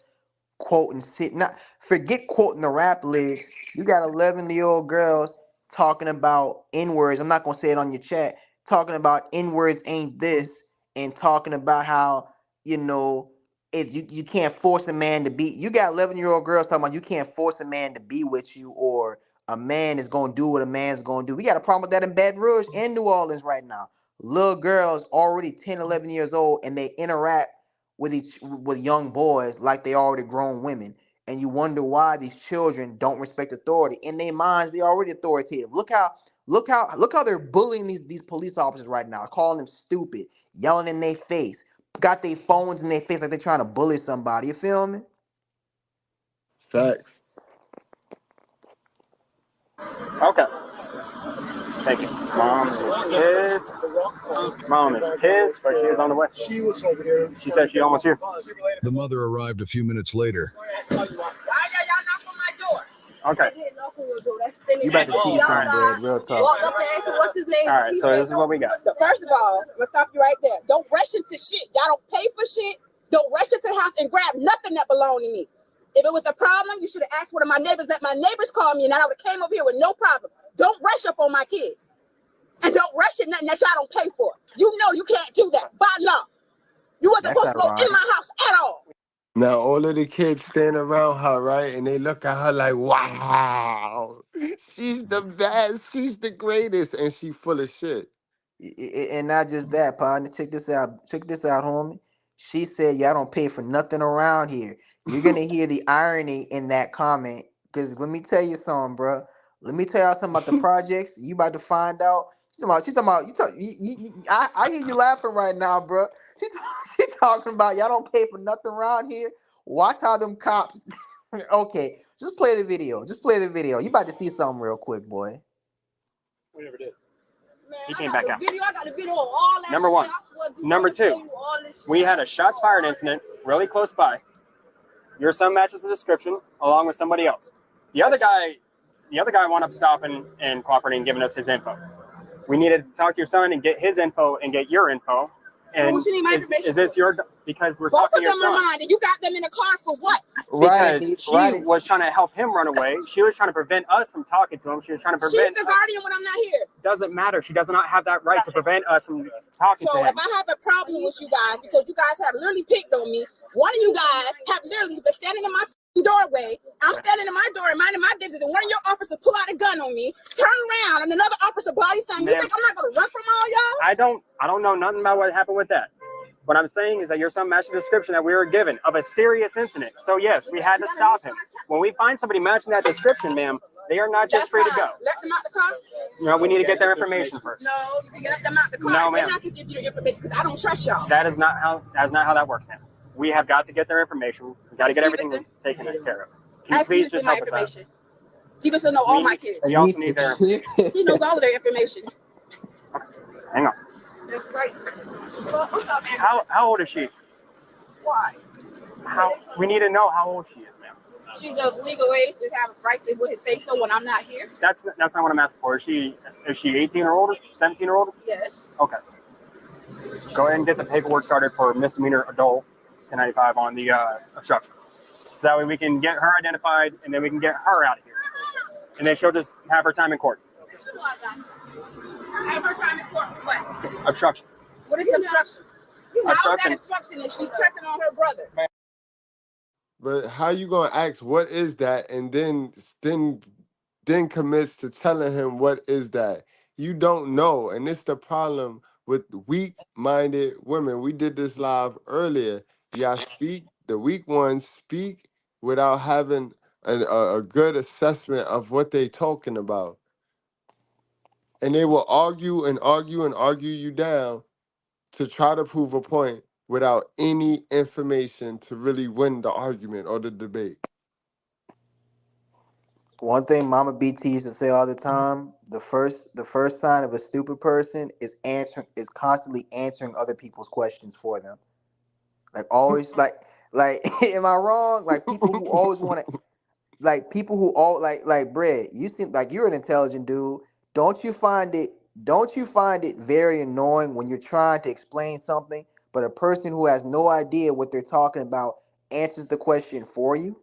quoting not forget quoting the rap lyrics. You got 11-year-old girls talking about N-words. I'm not gonna say it on your chat, talking about N-words ain't this, and talking about how, you know, you can't force a man to be. You got 11-year-old girls talking about you can't force a man to be with you, or a man is gonna do what a man's gonna do. We got a problem with that in Baton Rouge and New Orleans right now. Little girls already 10, 11 years old, and they interact with young boys like they already grown women, and you wonder why these children don't respect authority. In their minds, they already authoritative. Look how they're bullying these police officers right now, calling them stupid, yelling in their face, got their phones in their face like they're trying to bully somebody. You feel me? Facts. Okay. Thank you. Mom is pissed. Mom is pissed, but she is on the way. She was over here. She said she's almost here. The mother arrived a few minutes later. Why y'all knock on my door? Okay. You about to see something, Dad, real tough. Walk up and ask him what's his name. All right, so this is what we got. First of all, I'm gonna stop you right there. Don't rush into shit. Y'all don't pay for shit. Don't rush into the house and grab nothing that belonged to me. If it was a problem, you should have asked one of my neighbors. Let my neighbors call me, and I would have came over here with no problem. Don't rush up on my kids, and don't rush at nothing that y'all don't pay for. You know you can't do that by law. You wasn't supposed to go in my house at all. Now all of the kids stand around her, right? And they look at her like, wow, she's the best, she's the greatest, and she full of shit. And not just that, partner. Check this out. Check this out, homie. She said, "Y'all don't pay for nothing around here." You're gonna hear the irony in that comment. Cause let me tell you something, bro. Let me tell y'all something about the projects. You about to find out. She's talking about. I hear you laughing right now, bro. She's talking about y'all don't pay for nothing around here. Watch how them cops. Okay, just play the video. Just play the video. You about to see something real quick, boy. We never did. Man, He came back out. I got the video of all that Number one. Number two, we had a shots fired incident really close by. Your son matches the description along with somebody else. The other guy wound up stopping and cooperating and giving us his info. We needed to talk to your son and get his info and get your info. And what you need my information is this your, because we're both talking to of your them are son. mine, and you got them in the car for what? Because she was trying to help him run away. She was trying to prevent us from talking to him. She was trying to prevent. She's the guardian when I'm not here. Doesn't matter. She does not have that right to prevent us from talking to So him. if I have a problem with you guys because you guys have literally picked on me, one of you guys have literally been standing in my doorway. I'm standing in my door and minding my business, and one of your officers pull out a gun on me, turn around, and another officer body slam. You think I'm not gonna run from all y'all? I don't know nothing about what happened with that. What I'm saying is that your son matched the description that we were given of a serious incident. So yes, we had to stop him. When we find somebody matching that description, ma'am, they are not just free to go. Let them out the car. No, we need to get their information first. No, you can let them out the car. No, They're ma'am. not gonna give you the information because I don't trust y'all. That is not how that works, ma'am. We have got to get their information. We've got to get everything taken care of. Can you please just help us out? Stevenson know all my kids. We also need their information. He knows all of their information. Hang on. That's right. What's up, man? How old is she? Why? We need to know how old she is, ma'am. She's of legal age to have a right to with his face so when I'm not here. That's not what I'm asking for. Is she 18 or older? 17 or older? Yes. Okay. Go ahead and get the paperwork started for misdemeanor adult 1095 on the obstruction. So that way we can get her identified and then we can get her out of here. And then she'll just have her time in court. Have her time in court for what? Obstruction. What is obstruction? You know what that obstruction is. She's checking on her brother. But how you gonna ask what is that and then commits to telling him what is that? You don't know, and it's the problem with weak-minded women. We did this live earlier. Y'all speak, the weak ones speak without having a good assessment of what they talking about. And they will argue and argue and argue you down to try to prove a point without any information to really win the argument or the debate. One thing Mama BT used to say all the time: the first sign of a stupid person is constantly answering other people's questions for them. Like always, like am I wrong? Like people who always want to, like people who all like Brad. You seem like you're an intelligent dude. Don't you find it very annoying when you're trying to explain something, but a person who has no idea what they're talking about answers the question for you?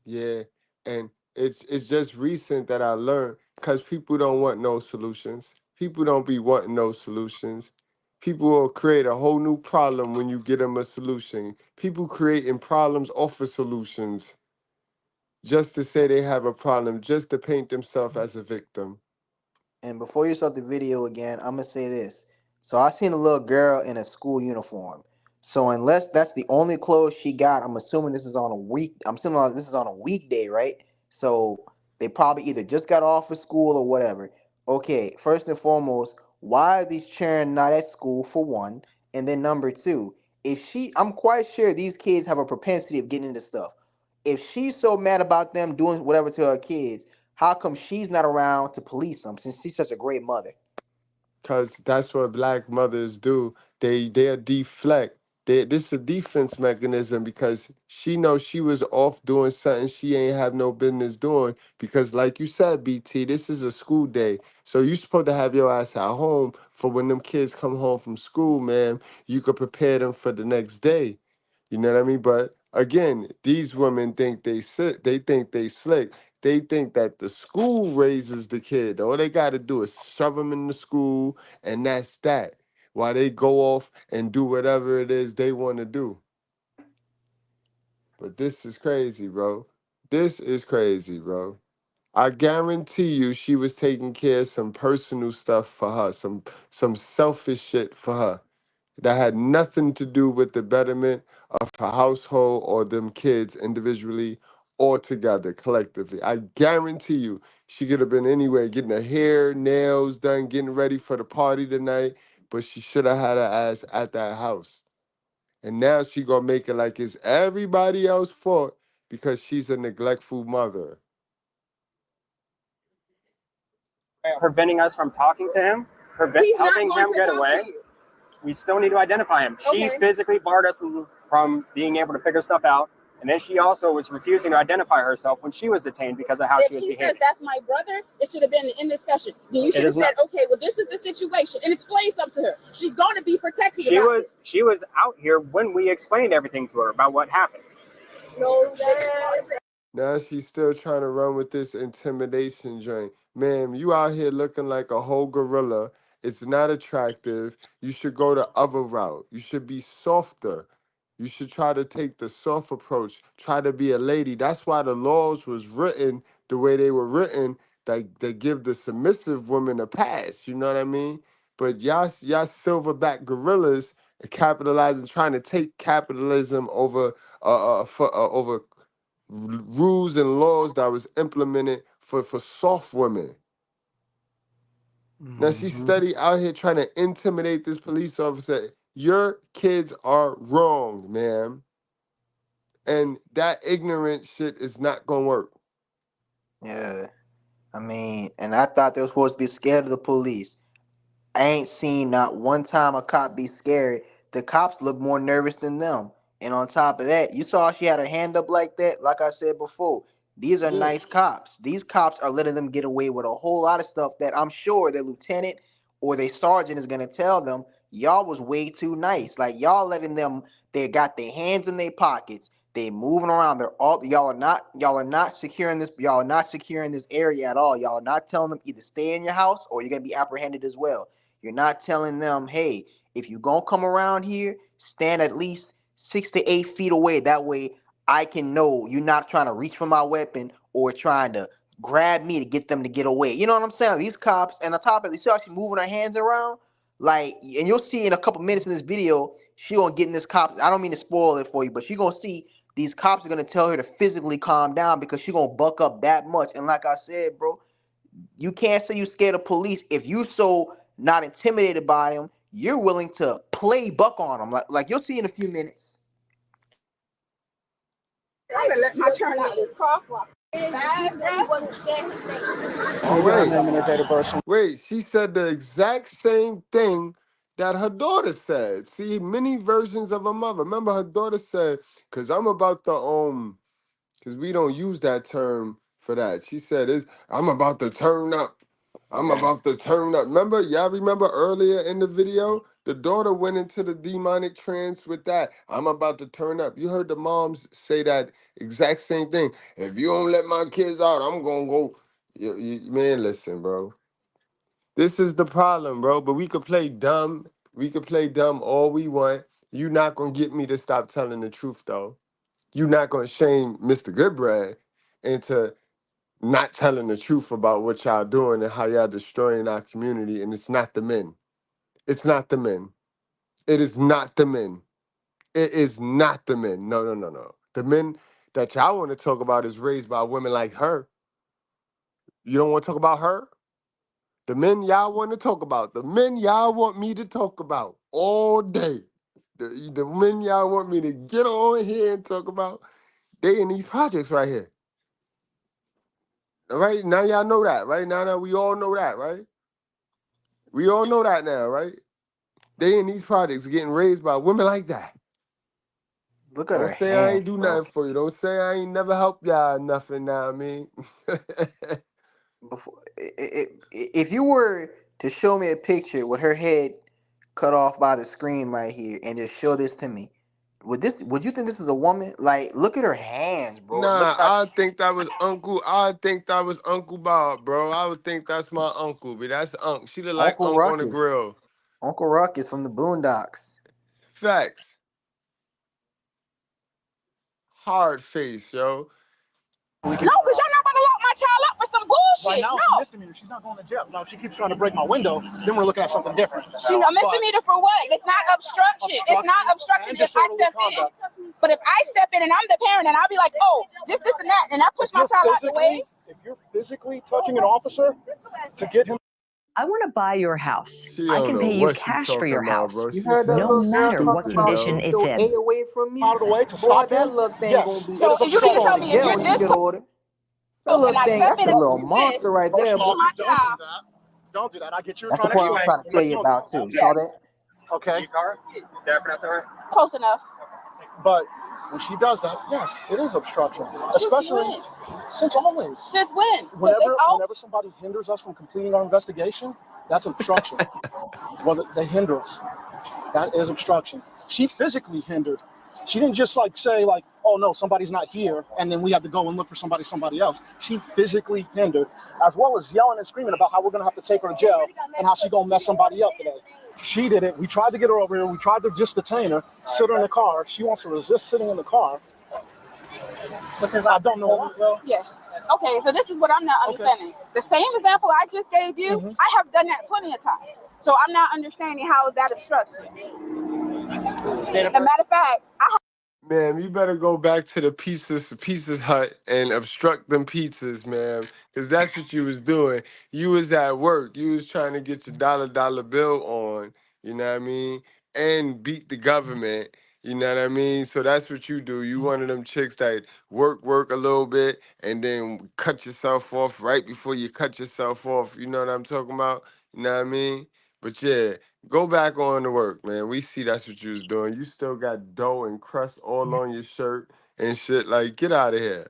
Yeah, and it's just recent that I learned because people don't want no solutions. People don't be wanting no solutions. People will create a whole new problem when you get them a solution. People creating problems off of solutions just to say they have a problem, just to paint themselves as a victim. And before you start the video again, I'm gonna say this. So I seen a little girl in a school uniform. So unless that's the only clothes she got, I'm assuming this is on a week. I'm assuming this is on a weekday, right? So they probably either just got off of school or whatever. Okay, first and foremost, why are these children not at school for one? And then number two, I'm quite sure these kids have a propensity of getting into stuff. If she's so mad about them doing whatever to her kids, how come she's not around to police them since she's such a great mother? Because that's what black mothers do. They'll deflect. This is a defense mechanism because she knows she was off doing something she ain't have no business doing. Because like you said, BT, this is a school day. So you supposed to have your ass at home for when them kids come home from school, man. You could prepare them for the next day. You know what I mean? But again, these women think they think they slick. They think that the school raises the kid. All they got to do is shove them in the school, and that's that. While they go off and do whatever it is they want to do. But this is crazy, bro. This is crazy, bro. I guarantee you she was taking care of some personal stuff for her, some selfish shit for her that had nothing to do with the betterment of her household or them kids individually or together collectively. I guarantee you she could have been anywhere getting her hair, nails done, getting ready for the party tonight, but she should have had her ass at that house. And now she gonna make it like it's everybody else's fault because she's a neglectful mother. Preventing us from talking to him, helping him get away. We still need to identify him. She physically barred us from being able to figure stuff out. And then she also was refusing to identify herself when she was detained because of how she was behaving. If she says that's my brother, it should have been in discussion. Then you should have said, okay, well, this is the situation, and explain something to her. She's going to be protected. She was out here when we explained everything to her about what happened. No, Now she's still trying to run with this intimidation joint. Ma'am, you out here looking like a whole gorilla. It's not attractive. You should go the other route. You should be softer. You should try to take the soft approach. Try to be a lady. That's why the laws was written the way they were written, that they give the submissive woman a pass. You know what I mean? But y'all silverback gorillas capitalizing, trying to take capitalism over over rules and laws that was implemented for soft women. Now she's steady out here trying to intimidate this police officer. Your kids are wrong, ma'am. And that ignorant shit is not gonna work. Yeah. I mean, and I thought they were supposed to be scared of the police. I ain't seen not one time a cop be scared. The cops look more nervous than them. And on top of that, you saw she had her hand up like that. Like I said before, these are Yeah. nice cops. These cops are letting them get away with a whole lot of stuff that I'm sure their lieutenant or their sergeant is gonna tell them. Y'all was way too nice. Like y'all letting them. They got their hands in their pockets. They moving around. They're all y'all are not securing this. Y'all are not securing this area at all. Y'all are not telling them either stay in your house or you're gonna be apprehended as well. You're not telling them, hey, if you gonna come around here, stand at least 6 to 8 feet away. That way I can know you're not trying to reach for my weapon or trying to grab me to get them to get away. You know what I'm saying? These cops, and on top of it, you see how she's moving her hands around? Like, and you'll see in a couple minutes in this video, she gonna get in this cop. I don't mean to spoil it for you, but she gonna see these cops are gonna tell her to physically calm down because she gonna buck up that much. And like I said, bro, you can't say you scared of police if you so not intimidated by them. You're willing to play buck on them, like you'll see in a few minutes. I'm gonna let my turn out of this car. Wait, she said the exact same thing that her daughter said. See, many versions of her mother. Remember, her daughter said, "Cause I'm about to because we don't use that term for that." She said, I'm about to turn up. I'm about to turn up. Remember, y'all remember earlier in the video, the daughter went into the demonic trance with that. I'm about to turn up. You heard the moms say that exact same thing. If you don't let my kids out, I'm gonna go. Man, listen, bro. This is the problem, bro. But we could play dumb. We could play dumb all we want. You not gonna get me to stop telling the truth, though. You not gonna shame Mr. Goodbread into not telling the truth about what y'all doing and how y'all destroying our community. And it's not the men. It's not the men. It is not the men. It is not the men. No, no, no, no. The men that y'all want to talk about is raised by women like her. You don't want to talk about her? The men y'all want to talk about. The men y'all want me to talk about all day. The men y'all want me to get on here and talk about. They in these projects right here. All right, now y'all know that, right? Now that we all know that, right? We all know that now, right? They in these projects getting raised by women like that. Look at Don't her say I hands, ain't do bro. nothing for you. Don't say I ain't never helped y'all nothing now, I mean. Before, if you were to show me a picture with her head cut off by the screen right here and just show this to me, would you think this is a woman? Like, look at her hands, bro, and look Nah, at how I think that was Uncle Bob, bro. I would think that's my uncle, but that's Unc. She look like Uncle Unc on the Ruckus, grill. Uncle Ruckus from the Boondocks. Facts. Hard face, yo. No, because y'all not about to lock my child up for some bullshit. Right now, No. it's a misdemeanor. She's not going to jail. Now, if she keeps trying to break my window, then we're looking at something different. She a misdemeanor for what? It's not obstruction. It's not obstruction if I step in. But if I step in and I'm the parent and I'll be like, oh, this, and that, and I push my child out the way. If you're physically touching an officer to get him. I want to buy your house. She I don't can know pay you what she cash for talking your about, house, bro. You She heard that no little sounds girl matter what talking stupid, about condition keep yo. it's your in. A away from me? Out of the way to Boy, stop that him? little thing Yes. gonna be. So That is you mean to She tell going obstruction. to me if jail you're when she this get older. That and little I thing, step that's in a and little monster right First there, of boy. all, my don't do child. that. Don't do that. I get you That's the trying to part I was explain. trying to tell you about too. You saw that? Okay. Close enough. But when she does that, yes, it is obstruction. Especially since always. Since when? Whenever somebody hinders us from completing our investigation, that's obstruction. Whether they hinder us, that is obstruction. She physically hindered. She didn't just say oh no, somebody's not here, and then we have to go and look for somebody else. She physically hindered, as well as yelling and screaming about how we're gonna have to take her to jail and how she's gonna mess somebody up today. She did it. We tried to get her over here. We tried to just detain her, sit her in the car. She wants to resist sitting in the car. Because I don't know why. Yes. Okay, so this is what I'm not understanding. The same example I just gave you, I have done that plenty of times. So I'm not understanding how is that obstruction. As a matter of fact, Man, you better go back to the Pizza Hut and obstruct them pizzas, man. Because that's what you was doing. You was at work. You was trying to get your dollar bill on, you know what I mean? And beat the government. You know what I mean? So that's what you do. You one of them chicks that work a little bit and then cut yourself off right before you cut yourself off. You know what I'm talking about? You know what I mean? But yeah, go back on to work, man. We see that's what you was doing. You still got dough and crust all on your shirt and shit. Like, get out of here.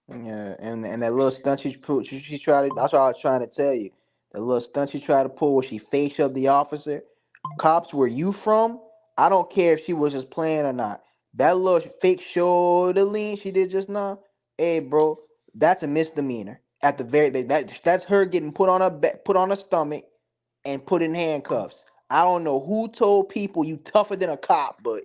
Yeah, and that little stunt she tried to. That's what I was trying to tell you. The little stunt she tried to pull where she face shoved the officer. Cops, where you from? I don't care if she was just playing or not. That little fake shoulder lean she did just now. Hey, bro, that's a misdemeanor. At the very that's her getting put on put on her stomach and put in handcuffs. I don't know who told people you tougher than a cop, but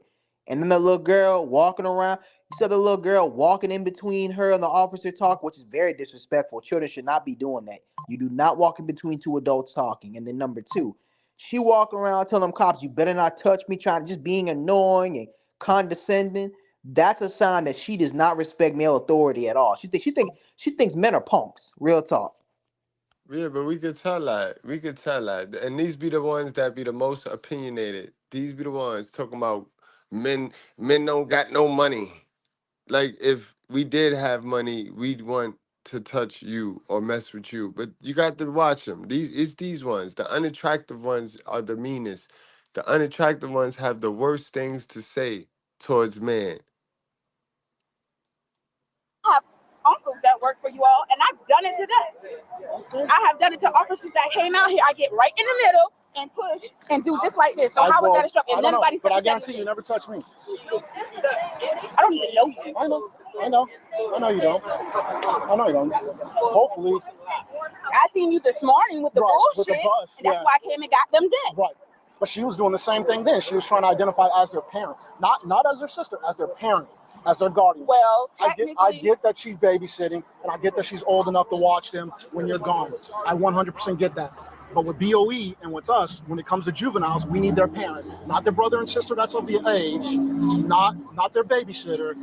and then the little girl walking around. You saw the little girl walking in between her and the officer talk, which is very disrespectful. Children should not be doing that. You do not walk in between two adults talking. And then number two, she walking around telling them cops, you better not touch me, trying just being annoying and condescending. That's a sign that she does not respect male authority at all. She thinks men are punks. Real talk. Yeah, but we could tell that. We could tell that. And these be the ones that be the most opinionated. These be the ones talking about men don't got no money. Like, if we did have money, we'd want to touch you or mess with you. But you got to watch them. It's these ones. The unattractive ones are the meanest. The unattractive ones have the worst things to say towards men. I have uncles that work for you all, and I've done it to them. I have done it to officers that came out here. I get right in the middle and push and do just like this. So how was that a struggle? And nobody's. But I guarantee you never touch me. I don't even know you. I know you don't. I know you don't. Hopefully. I seen you this morning with the bullshit, with the bus, and that's why I came and got them dead. Right. But she was doing the same thing then. She was trying to identify as their parent, not as their sister, as their parent, as their guardian. Well, technically, I get that she's babysitting, and I get that she's old enough to watch them when you're gone. I 100% get that. But with BOE and with us, when it comes to juveniles, we need their parent, not their brother and sister that's of the age, not their babysitter,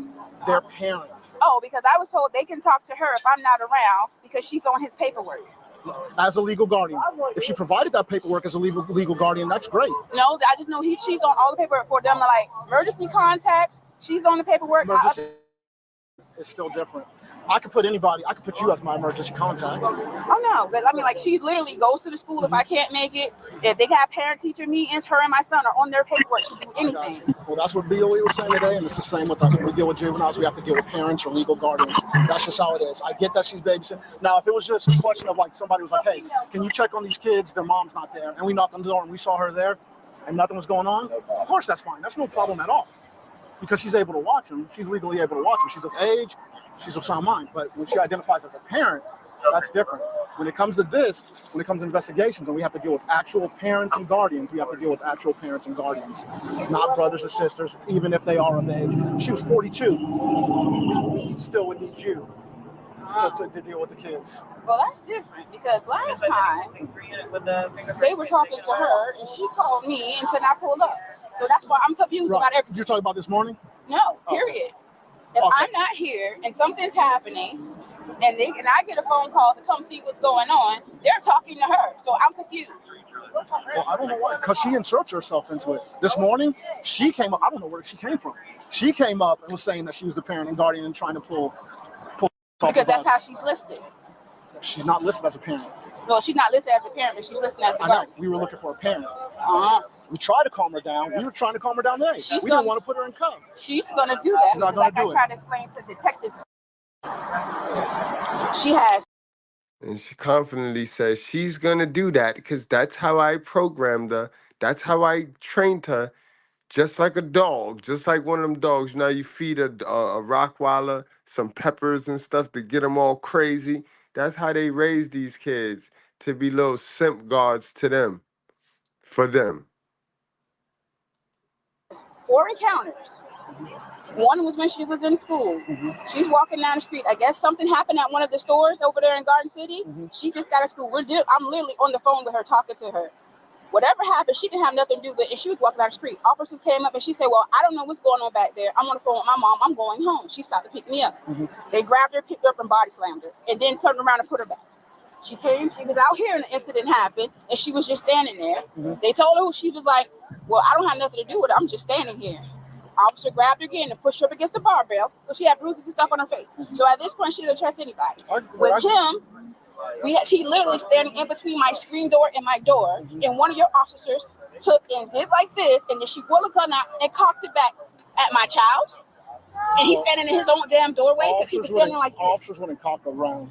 their parent. Oh, because I was told they can talk to her if I'm not around because she's on his paperwork. As a legal guardian. If she provided that paperwork as a legal guardian, that's great. No, I just know she's on all the paperwork for them. Like emergency contacts, she's on the paperwork. Emergency is still different. I could put you as my emergency contact. Oh no, but I mean, like she literally goes to the school if I can't make it. If they have parent-teacher meetings, her and my son are on their paperwork to do anything. Well, that's what BOE was saying today, and it's the same with us. When we deal with juveniles, we have to deal with parents or legal guardians. That's just how it is. I get that she's babysitting. Now, if it was just a question of like somebody was like, hey, can you check on these kids? Their mom's not there. And we knocked on the door and we saw her there and nothing was going on. Of course, that's fine. That's no problem at all. Because she's able to watch them. She's legally able to watch them. She's of age. She's of sound mind. But when she identifies as a parent, that's different. When it comes to this, when it comes to investigations, and we have to deal with actual parents and guardians, we have to deal with actual parents and guardians, not brothers and sisters, even if they are of age. She was 42. We still would need you to deal with the kids. Well, that's different because last time they were talking to her and she called me and said I pulled up. So that's why I'm confused about everything. You're talking about this morning? No, period. If I'm not here and something's happening and I get a phone call to come see what's going on, they're talking to her. So I'm confused. Well, I don't know why, because she inserts herself into it. This morning, she came up. I don't know where she came from. She came up and was saying that she was the parent and guardian and trying to pull because that's how she's listed. She's not listed as a parent. No, she's not listed as a parent, but she's listed as a guardian. I know. We were looking for a parent. We tried to calm her down. We were trying to calm her down today. We didn't want to put her in cuffs. She's going to do that. She's not going to do it. I tried to explain to detectives. She has. And she confidently says she's going to do that because that's how I programmed her. That's how I trained her. Just like a dog, just like one of them dogs. You know, you feed a Rottweiler some peppers and stuff to get them all crazy. That's how they raise these kids, to be little simp guards to them, for them. 4 encounters. One was when she was in school. She's walking down the street. I guess something happened at one of the stores over there in Garden City. She just got to school. I'm literally on the phone with her, talking to her. Whatever happened, she didn't have nothing to do with it, and she was walking down the street. Officers came up, and she said, well, I don't know what's going on back there. I'm on the phone with my mom. I'm going home. She stopped to pick me up. They grabbed her, picked her up, and body slammed her, and then turned around and put her back. She was out here, and the incident happened, and she was just standing there. They told her, she was like, well, I don't have nothing to do with it. I'm just standing here. Officer grabbed her again and pushed her up against the barbell, so she had bruises and stuff on her face. So at this point, she didn't trust anybody. With him, he literally standing in between my screen door and my door, and one of your officers took and did like this, and then she pulled a gun out and cocked it back at my child. And he's standing in his own damn doorway because he was standing like this. Officers wouldn't cock around.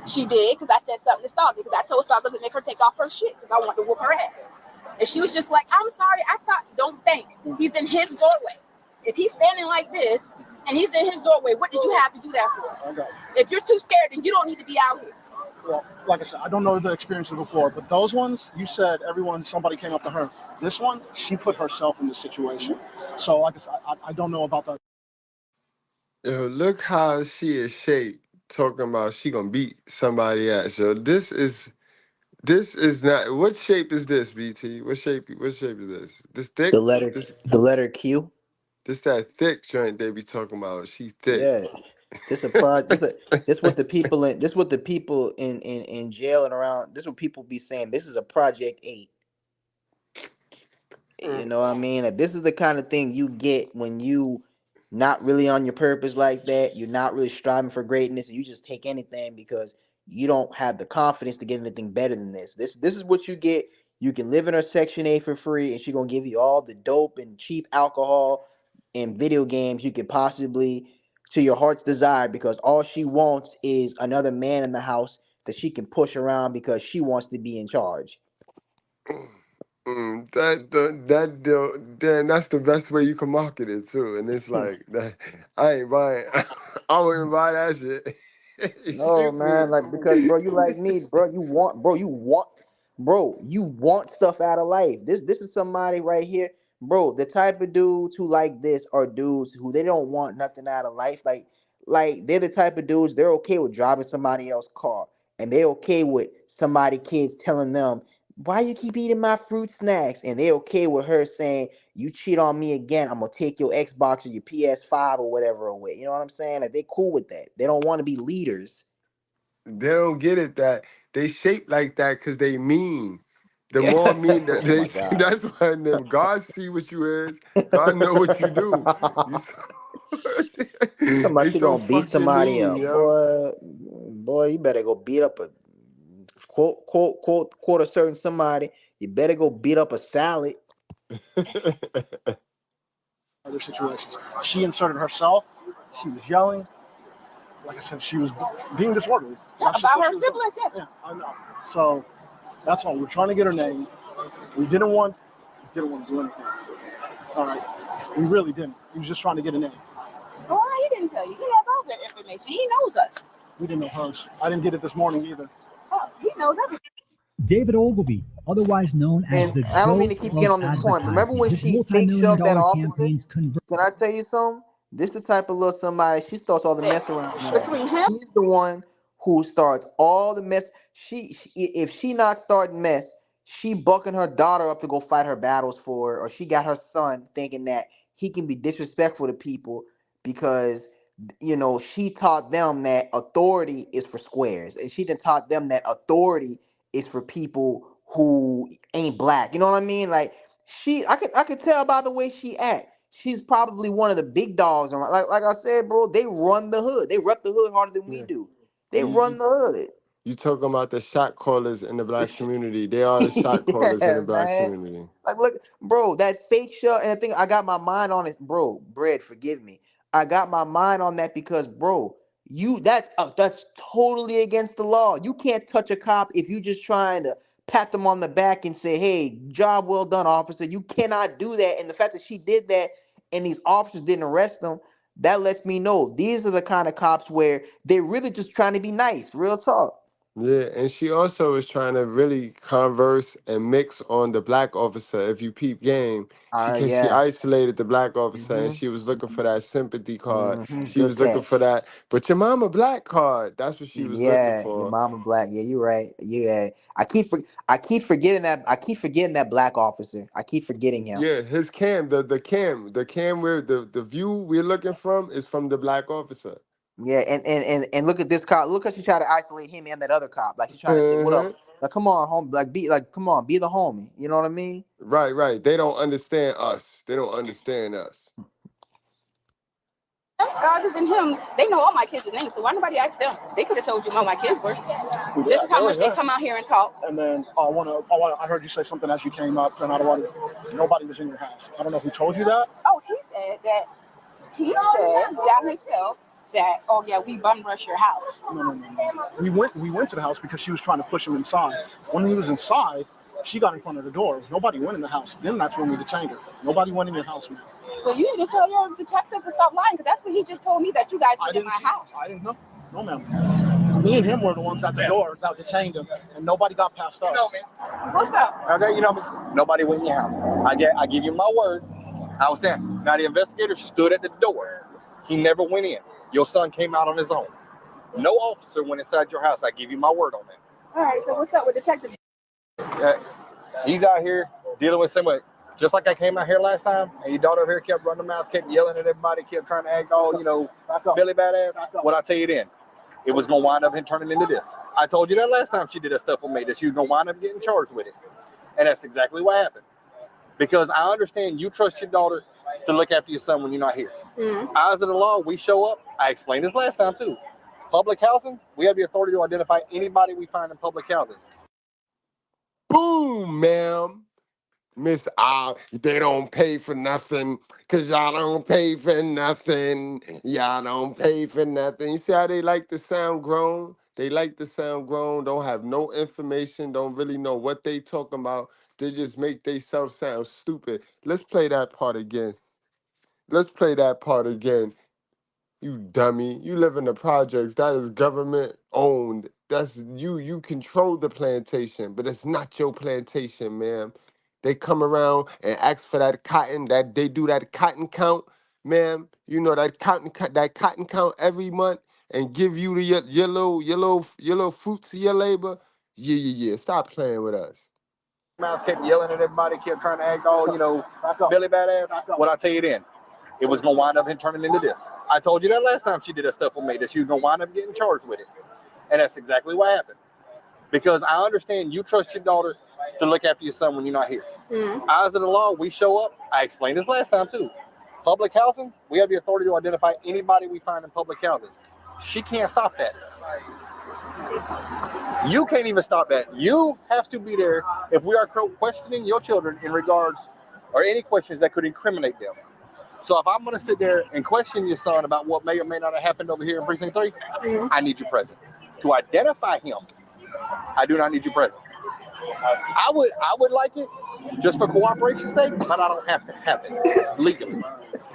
She did, because I said something to Stalker, because I told Stalker to make her take off her shit because I wanted to whoop her ass. And she was just like, I'm sorry, I thought, don't think. He's in his doorway. If he's standing like this and he's in his doorway, what did you have to do that for? Okay. If you're too scared, then you don't need to be out here. Well, like I said, I don't know the experiences before, but those ones, you said somebody came up to her. This one, she put herself in the situation. So, like I said, I don't know about that. Yo, look how she is shaped, talking about she gonna beat somebody ass. Yo, this is not. What shape is this, BT? What shape is this? This thick? The letter Q. This that thick joint they be talking about. She thick. Yeah. This what the people in jail and around. This what people be saying. This is a Project 8. You know what I mean? Like, this is the kind of thing you get when you not really on your purpose like that. You're not really striving for greatness, and you just take anything because you don't have the confidence to get anything better than this. This is what you get. You can live in her Section 8 for free, and she's gonna give you all the dope and cheap alcohol and video games you could possibly to your heart's desire, because all she wants is another man in the house that she can push around because she wants to be in charge. Damn, that's the best way you can market it too. And it's like that. I ain't buying. I wouldn't buy that shit. No, man, like, because bro, you like me, bro. You want stuff out of life. This is somebody right here, bro. The type of dudes who like this are dudes who they don't want nothing out of life. Like they're the type of dudes, they're okay with driving somebody else's car, and they're okay with somebody kids telling them, why you keep eating my fruit snacks? And they're okay with her saying, you cheat on me again, I'm gonna take your Xbox or your PS5 or whatever away. You know what I'm saying? Like, they cool with that. They don't want to be leaders. They don't get it that they shape like that because they mean. The Yeah. more mean that Oh my they, God. that's why them God see what you is. God know what you do. Somebody They she so gonna beat fucking somebody mean, up, yo. boy. You better go beat up a quote a certain somebody. You better go beat up a salad. Other situations. She inserted herself. She was yelling. Like I said, she was being disorderly. About her siblings, yes. Yeah, I know. So that's all. We're trying to get her name. We didn't want to do anything. All right. We really didn't. He was just trying to get a name. Oh, he didn't tell you. He has all their information. He knows us. We didn't know hers. I didn't get it this morning either. Oh, he knows everything. David Ogilvy, otherwise known as And the I don't mean to GOAT keep of getting on this point. Remember advertising. when His she fake multi-million shoved that dollar officer? campaigns convert. Can I tell you something? This the type of little somebody, she starts all the mess around now. Between him, He's the one who starts all the mess. If she not starting mess, she bucking her daughter up to go fight her battles for her, or she got her son thinking that he can be disrespectful to people because she taught them that authority is for squares, and she done taught them that authority is for people who ain't black. You know what I mean? Like, I could tell by the way she act. She's probably one of the big dogs around. Like I said, bro, they run the hood. They rep the hood harder than we Yeah. do. They run the hood. You talking about the shot callers in the black community. They are the shot callers in Yeah, the black man. community. Like, look, bro, that fake shot, and the thing, I got my mind on it, bro. Bread, forgive me. I got my mind on that because, bro, that's totally against the law. You can't touch a cop if you just trying to pat them on the back and say, "Hey, job well done, officer." You cannot do that. And the fact that she did that and these officers didn't arrest them, that lets me know these are the kind of cops where they're really just trying to be nice. Real talk. Yeah, and she also is trying to really converse and mix on the black officer. If you peep game, she Yeah. isolated the black officer and she was looking for that sympathy card. She Good was looking catch. for that, but your mama black card. That's what she was looking Yeah, your for. mama black. Yeah, you're right. Yeah, I keep forgetting that. I keep forgetting that black officer. I keep forgetting him. Yeah, his cam, the cam where the view we're looking from is from the black officer. Yeah, and look at this cop. Look how she tried to isolate him and that other cop. Like, she's trying to say, "What up?" Uh-huh. Like, come on, home. Come on, be the homie. You know what I mean? Right. They don't understand us. They don't understand us. Scoggins and him, they know all my kids' names, so why nobody asked them? They could have told you who my kids were. This is how much they come out here and talk. And then I heard you say something as you came up, and nobody was in your house. I don't know who told you that. Oh, he said that himself that, oh yeah, we bum rush your house. No. We went to the house because she was trying to push him inside. When he was inside, she got in front of the door. Nobody went in the house. Then that's when we detained her. Nobody went in your house, man. Well, you need to tell your detective to stop lying, because that's what he just told me, that you guys were in my house. I didn't know. No, ma'am. Me and him were the ones at the door that detained him, and nobody got past us. What's up? Okay, you know me. Nobody went in your house. I give you my word. I was there. Now the investigator stood at the door. He never went in. Your son came out on his own. No officer went inside your house. I give you my word on that. All right, so what's up with Detective? He's out here dealing with somebody. Just like I came out here last time, and your daughter over here kept running her mouth, kept yelling at everybody, kept trying to act all, Billy Badass. What I tell you then, it was going to wind up and turning into this. I told you that last time she did that stuff with me, that she was going to wind up getting charged with it. And that's exactly what happened. Because I understand you trust your daughter to look after your son when you're not here. Mm-hmm. Eyes of the law, we show up. I explained this last time too. Public housing, we have the authority to identify anybody we find in public housing. Boom, ma'am. Miss they don't pay for nothing, because y'all don't pay for nothing. Y'all don't pay for nothing. You see how they like to sound grown? They like to sound grown, don't have no information, don't really know what they talking about. They just make themselves sound stupid. Let's play that part again. Let's play that part again. You dummy. You live in the projects. That is government owned. That's you control the plantation, but it's not your plantation, ma'am. They come around and ask for that cotton, that they do that cotton count, ma'am. You know that cotton count every month, and give you your little fruits of your labor. Yeah. Stop playing with us. Mouth kept yelling at everybody, kept trying to act all, Billy Badass. What I tell you then, it was going to wind up and turning into this. I told you that last time she did that stuff with me, that she was going to wind up getting charged with it. And that's exactly what happened. Because I understand you trust your daughter to look after your son when you're not here. Mm-hmm. Eyes of the law, we show up. I explained this last time too. Public housing, we have the authority to identify anybody we find in public housing. She can't stop that. You can't even stop that. You have to be there if we are questioning your children in regards or any questions that could incriminate them. So if I'm going to sit there and question your son about what may or may not have happened over here in Precinct 3, I need you present. To identify him, I do not need you present. I would like it just for cooperation's sake, but I don't have to have it legally.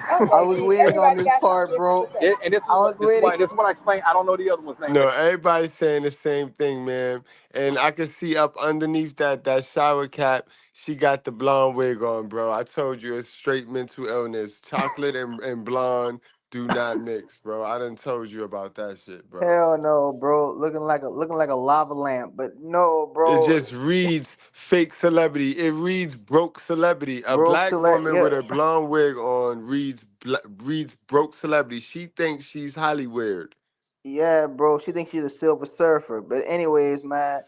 I was waiting on this part, bro. And this is what I explained. I don't know the other one's name. No, everybody's saying the same thing, man. And I can see up underneath that shower cap, she got the blonde wig on, bro. I told you it's straight mental illness. Chocolate and blonde do not mix, bro. I done told you about that shit, bro. Hell no, bro. Looking like a lava lamp, but no, bro. It just reads fake celebrity. It reads broke celebrity. A black woman with a blonde wig on reads broke celebrity. She thinks she's Hollywood. Yeah, bro. She thinks she's a Silver Surfer. But anyways, man,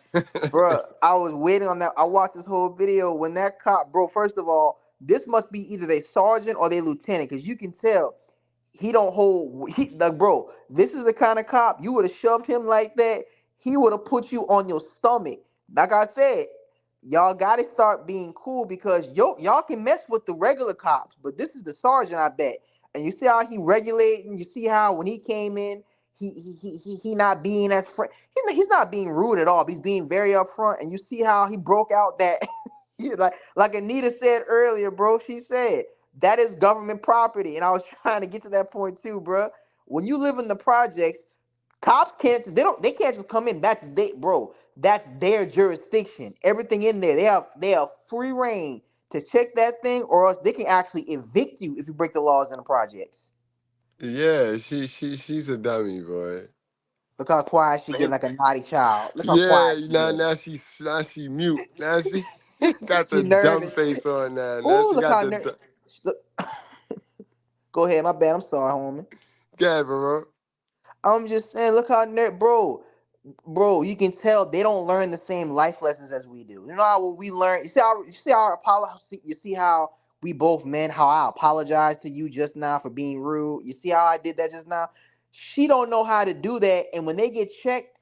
bro, I was waiting on that. I watched this whole video when that cop, bro. First of all, this must be either they sergeant or they lieutenant, because you can tell he don't hold. Bro, this is the kind of cop you would have shoved him like that. He would have put you on your stomach. Like I said, y'all got to start being cool, because y'all can mess with the regular cops, but this is the sergeant, I bet. And you see how he regulating. You see how when he came in, he not being as he's not being rude at all, but he's being very upfront. And you see how he broke out that like Anita said earlier, bro. She said that is government property, and I was trying to get to that point too, bro. When you live in the projects, cops can't just come in. That's their jurisdiction. Everything in there, they have free reign to check that thing, or else they can actually evict you if you break the laws in the projects. Yeah, she's a dummy, boy. Look how quiet she getting, like a naughty child. Look how quiet she now she mute. Now she got the dumb nervous. face on now. Now Ooh, she look got how the nervous. Go ahead, my bad. I'm sorry, homie. Yeah, bro. I'm just saying, look how bro, you can tell they don't learn the same life lessons as we do. You know how we learn. You see how we both men. How I apologize to you just now for being rude. You see how I did that just now? She don't know how to do that, and when they get checked,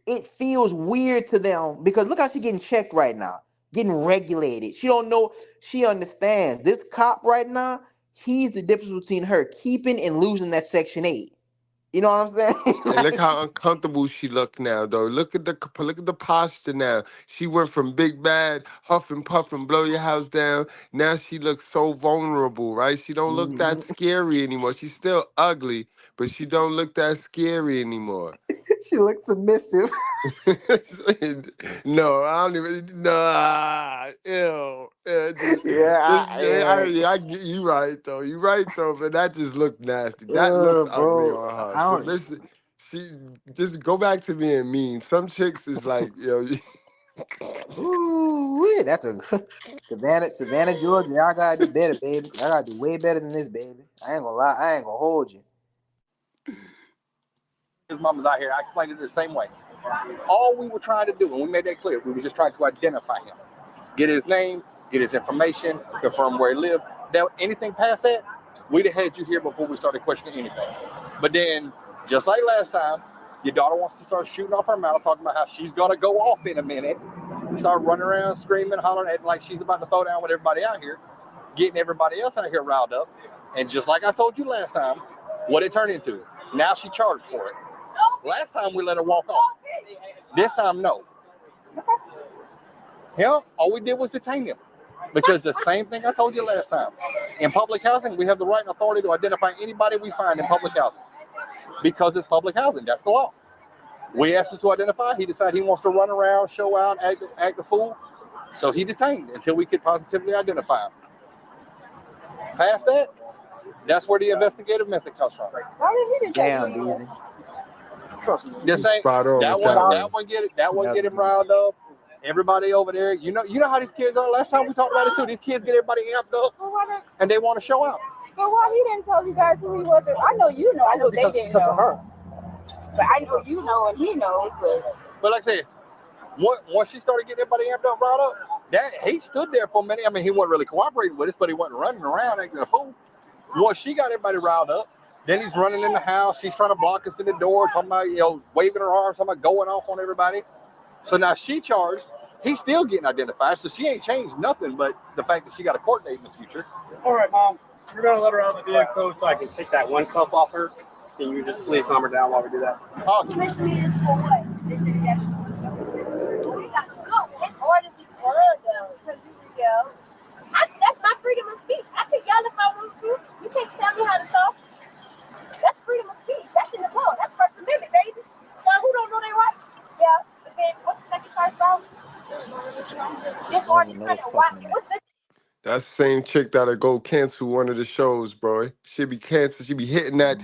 it feels weird to them because look how she getting checked right now, getting regulated. She don't know. She understands this cop right now. He's the difference between her keeping and losing that Section 8. You know what I'm saying? And look how uncomfortable she look now, though. Look at the posture now. She went from big bad, huff and puff and blow your house down. Now she looks so vulnerable, right? She don't look that scary anymore. She's still ugly, but she don't look that scary anymore. She looks submissive. No, I don't even. Nah, ew. I get you right though. You right though, but that just looked nasty. That looks ugly Bro, on her. I don't. Submission. She just go back to being mean. Some chicks is like, yo. Ooh, that's a Savannah, Georgia. Y'all gotta do better, baby. Y'all gotta do way better than this, baby. I ain't gonna lie. I ain't gonna hold you. His mama's out here. I explained it the same way. All we were trying to do, and we made that clear, we were just trying to identify him, get his name, get his information, confirm where he lived. Now, anything past that, we'd have had you here before we started questioning anything. But then, just like last time, your daughter wants to start shooting off her mouth, talking about how she's gonna go off in a minute, start running around, screaming, hollering, acting like she's about to throw down with everybody out here, getting everybody else out here riled up. And just like I told you last time, what it turned into. Now she charged for it. Last time we let her walk off. This time, no. Him, all we did was detain him. Because the same thing I told you last time. In public housing, we have the right and authority to identify anybody we find in public housing. Because it's public housing. That's the law. We asked him to identify. He decided he wants to run around, show out, act a fool. So he detained until we could positively identify him. Past that, that's where the investigative method comes from. Damn, Beezy. Trust me. This ain't that one get him riled up. Everybody over there, you know how these kids are. Last time we talked about this too. These kids get everybody amped up, and they want to show out. But why he didn't tell you guys who he was? I know you know. I know they didn't know. Her. But I know you know, and he knows. But like I said, once she started getting everybody amped up, riled up, that he stood there for a minute. I mean, he wasn't really cooperating with us, but he wasn't running around acting a fool. Once she got everybody riled up, then he's running in the house. She's trying to block us in the door, talking about, waving her arms, talking about going off on everybody. So now she charged. He's still getting identified. So she ain't changed nothing but the fact that she got a court date in the future. All right, Mom. So we're going to let her out of the vehicle so I can take that one cuff off her. Can you just please calm her down while we do that? Talk. This is for what? We got to go. It's order to be blood, though. That's my freedom of speech. I can yell if I want to. You can't tell me how to talk. That's freedom of speech. That's in the law. That's First Amendment, baby. So who don't know their rights? Yeah. But then what's the second charge about? This order to kind of watch. What's this? That's the same chick that'll go cancel one of the shows, bro. She be cancel. She be hitting that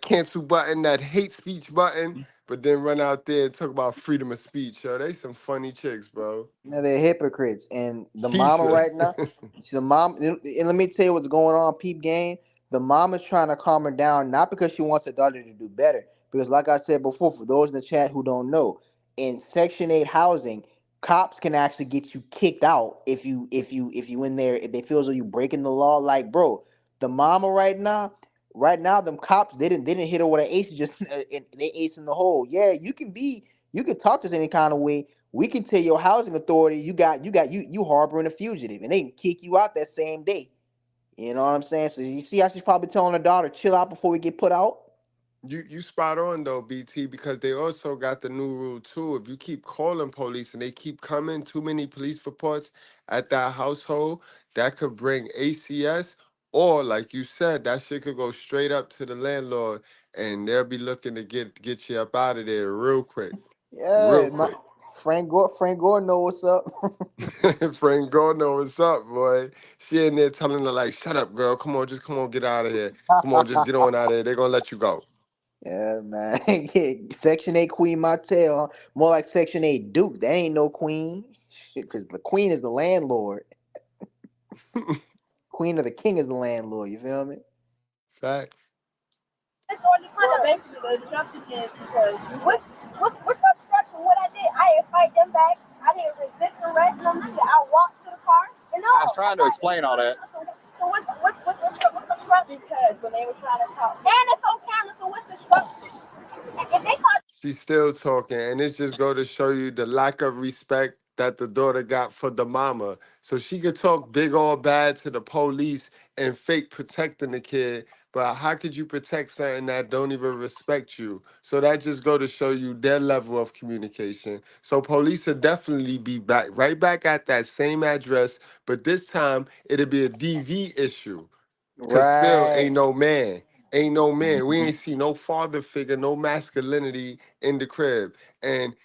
cancel button, that hate speech button, but then run out there and talk about freedom of speech. Yo, they some funny chicks, bro. Now they're hypocrites, and the mama right now, and let me tell you what's going on, peep game. The mom is trying to calm her down, not because she wants her daughter to do better, because like I said before, for those in the chat who don't know, in Section 8 housing, cops can actually get you kicked out if you in there, if they feel as though you breaking the law. Like, bro, the mama right now, them cops they didn't hit her with an ace, just they ace in the hole. Yeah, you can talk to us any kind of way. We can tell your housing authority you harboring a fugitive, and they can kick you out that same day. You know what I'm saying? So you see how she's probably telling her daughter, chill out before we get put out? You spot on though, BT, because they also got the new rule too. If you keep calling police and they keep coming, too many police reports at that household, that could bring ACS, or like you said, that shit could go straight up to the landlord and they'll be looking to get you up out of there real quick. Yeah, Frank Gore know what's up. Frank Gore know what's up, boy. She in there telling her like, shut up, girl. Come on, get out of here. Come on, just get on out of here. They're gonna let you go. Yeah, man. Section 8 Queen Martell. More like Section 8 Duke. That ain't no queen. Because the queen is the landlord. Queen or the king is the landlord. You feel me? Facts. This order kind of basically the instruction is because what's obstruction? What I did, I didn't fight them back. I didn't resist arrest, no nothing. I walked to the car. I was trying to explain all that. So what's the structure? Because when they were trying to talk, and it's on camera. So what's the structure? If they talk. She's still talking, and it's just go to show you the lack of respect that the daughter got for the mama. So she could talk big or bad to the police and fake protecting the kid, but how could you protect something that don't even respect you? So that just go to show you their level of communication. So police will definitely be back, right back at that same address, but this time it'll be a DV issue. Cause still Right. ain't no man. Ain't no man. We ain't see no father figure, no masculinity in the crib. And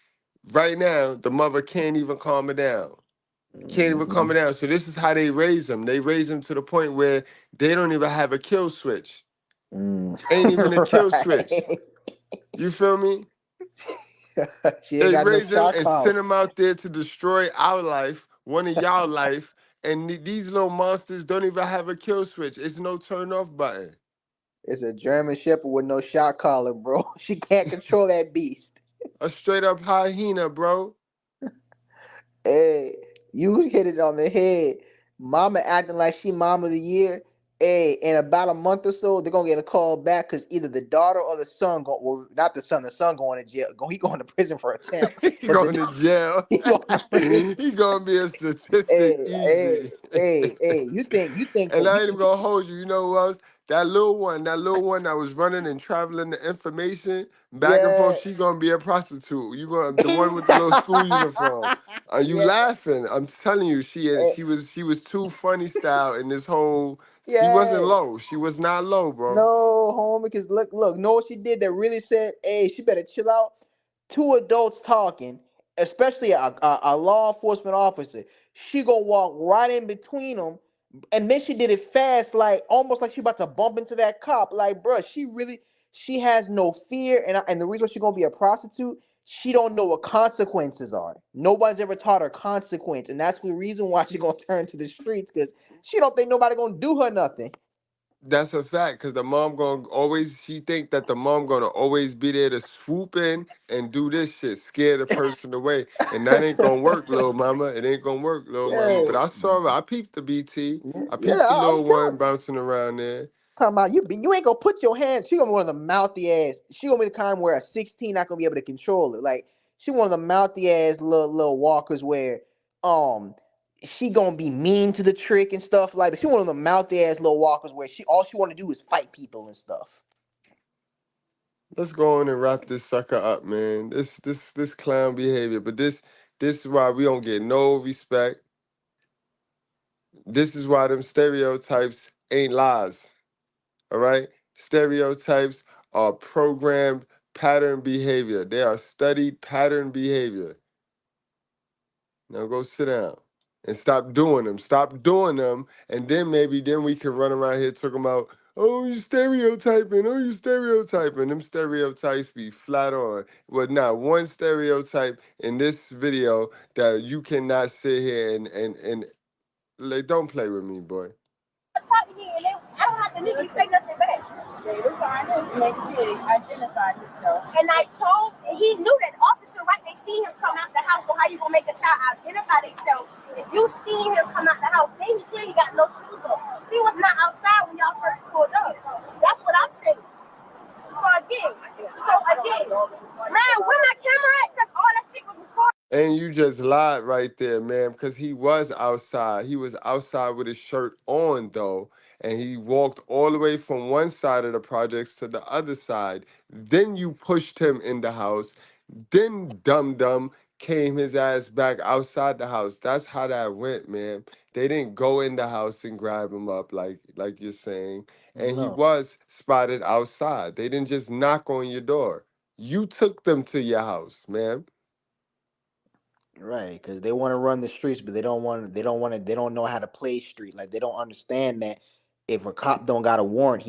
right now, the mother can't even calm her down. Can't even calm her down. So this is how they raise them. They raise them to the point where they don't even have a kill switch. Ain't even a kill switch. Right. You feel me? She ain't They got no raise them shot and collar. send them out there to destroy our life, one of y'all life. And these little monsters don't even have a kill switch. It's no turn off button. It's a German Shepherd with no shot collar, bro. She can't control that beast. A straight up hyena, bro. Hey, you hit it on the head. Mama acting like she mom of the year. Hey, in about a month or so, they're gonna get a call back because either the daughter or the son go, well, not the son going to jail. He going to prison for attempt. He But going the to jail. he going to prison. He gonna be a statistic Hey, hey, easy. hey. And I ain't even gonna hold you. You know who else? That little one that was running and traveling the information back and Yeah. forth. She gonna be a prostitute. You gonna the one with the little school uniform. Are you Yeah. laughing? I'm telling you, she is. eh, She was too funny style in this whole. She wasn't Yeah. low. She was not low, bro. No, homie, because look, know what she did that really said, hey, she better chill out. Two adults talking, especially a law enforcement officer. She gonna walk right in between them, and then she did it fast, like almost like she about to bump into that cop. Like, bruh, she has no fear, and the reason she gonna be a prostitute, she don't know what consequences are. Nobody's ever taught her consequence, and that's the reason why she gonna turn to the streets, because she don't think nobody gonna do her nothing. That's a fact, cause the mom gonna always. She think that the mom gonna always be there to swoop in and do this shit, scare the person away, and that ain't gonna work, little mama. It ain't gonna work, little mama. Yeah, But I saw her. I peeped the BT. I yeah, peeped the I'm little one telling you. bouncing around there. Talking about you ain't gonna put your hands. She gonna be one of the mouthy ass. She gonna be the kind where a 16 not gonna be able to control it. Like she one of the mouthy ass little walkers where she gonna be mean to the trick and stuff like that. She one of the mouthy ass little walkers where she all she want to do is fight people and stuff. Let's go on and wrap this sucker up, man. This clown behavior, but this is why we don't get no respect. This is why them stereotypes ain't lies. All right? Stereotypes are programmed pattern behavior. They are studied pattern behavior. Now go sit down and stop doing them. Stop doing them, and then we can run around here talking about, oh, you stereotyping, oh, you stereotyping. Them stereotypes be flat on. But not one stereotype in this video that you cannot sit here and like, don't play with me, boy. Talk to me, and I don't have to legally say nothing back. They were trying to make sure he identified himself. And I told, and he knew that officer, right? They seen him come out the house. So how you gonna make a child identify themselves? If you seen him come out the house, then he clearly got no shoes on. He was not outside when y'all first pulled up. That's what I'm saying. So again, man, where my camera at? Because all that shit was recorded. And you just lied right there, man, because he was outside. He was outside with his shirt on, though, and he walked all the way from one side of the projects to the other side. Then you pushed him in the house. Then Dum Dum came his ass back outside the house. That's how that went, man. They didn't go in the house and grab him up like you're saying. And he No. was spotted outside. They didn't just knock on your door. You took them to your house, man. Right, because they want to run the streets, but they don't want. They don't want to. They don't know how to play street. Like they don't understand that if a cop don't got a warrant,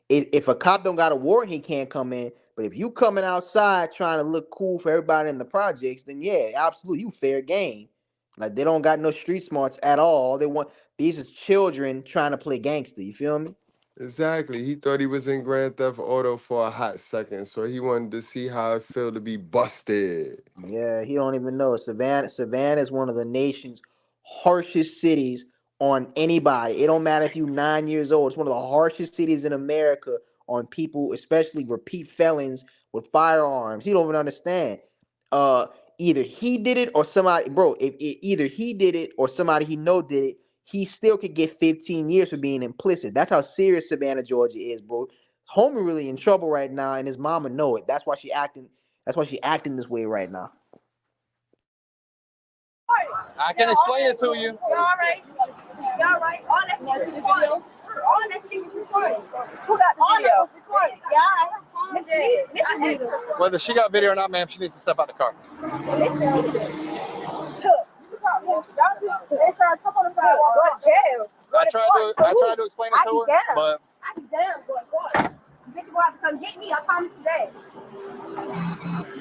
if a cop don't got a warrant, he can't come in. But if you coming outside trying to look cool for everybody in the projects, then yeah, absolutely, you fair game. Like they don't got no street smarts at all. They want these are children trying to play gangster. You feel me? Exactly. He thought he was in Grand Theft Auto for a hot second, so he wanted to see how it felt to be busted. Yeah, he don't even know. Savannah is one of the nation's harshest cities on anybody. It don't matter if you're 9 years old. It's one of the harshest cities in America on people, especially repeat felons with firearms. He don't even understand. Either he did it or somebody, bro. If either he did it or somebody he know did it, he still could get 15 years for being implicit. That's how serious Savannah, Georgia is, bro. Homie really in trouble right now, and his mama know it. That's why she acting. That's why she acting this way right now. I can explain it to you. Y'all right? Y'all right? All that shit was recorded. All that shit was recorded. Who got the video? All that was recorded. Yeah, Mr. Needle. Whether she got video or not, ma'am, she needs to step out the car. Mr. Needle. They started talking on the phone. Go to jail. I tried to explain it to her, but I be down, boy. Bitch, you have to come get me. I promise you that.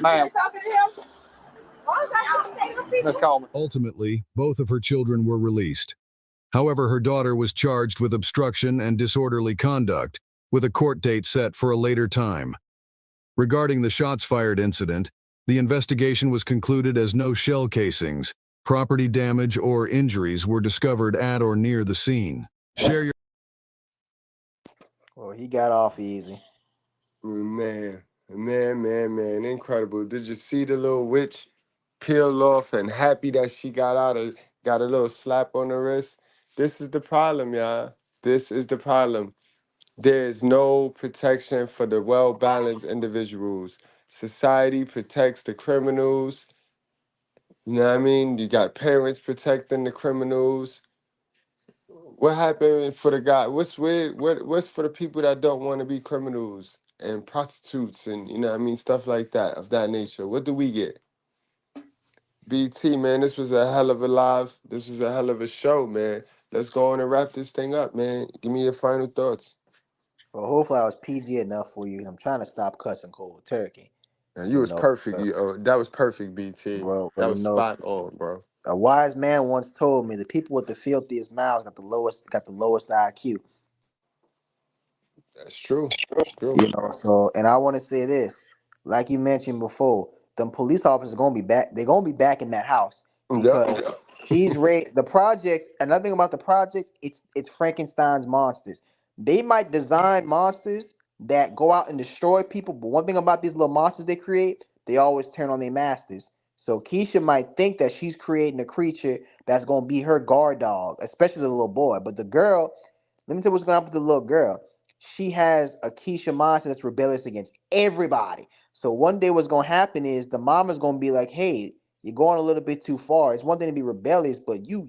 ma'am, You talking to him? Why is that saying to people? Miss Coleman. Ultimately, both of her children were released. However, her daughter was charged with obstruction and disorderly conduct, with a court date set for a later time. Regarding the shots fired incident, the investigation was concluded as no shell casings, property damage, or injuries were discovered at or near the scene. Share your... Well, he got off easy. Man, incredible. Did you see the little witch peel off and happy that she got out, got a little slap on the wrist? This is the problem, y'all. This is the problem. There is no protection for the well-balanced individuals. Society protects the criminals. You know what I mean? You got parents protecting the criminals. What happened for the guy? What's weird? What's for the people that don't want to be criminals and prostitutes and you know what I mean, stuff like that of that nature? What do we get? BT, man, this was a hell of a show, man. Let's go on and wrap this thing up, man. Give me your final thoughts. Well, hopefully I was PG enough for you. I'm trying to stop cussing cold turkey. Now, you was perfect. That was perfect, BT. Bro, that was spot on, bro. A wise man once told me the people with the filthiest mouths got the lowest IQ. That's true. That's true. You know, so and I want to say this, like you mentioned before, them police officers are gonna be back. They're gonna be back in that house because she's raised the projects. Another thing about the projects, it's Frankenstein's monsters. They might design monsters that go out and destroy people, but one thing about these little monsters they create, they always turn on their masters. So Keisha might think that she's creating a creature that's gonna be her guard dog, especially the little boy. But the girl, let me tell you what's going on with the little girl. She has a Keisha monster that's rebellious against everybody. So one day what's gonna happen is the mama's gonna be like, hey, you're going a little bit too far. It's one thing to be rebellious, but you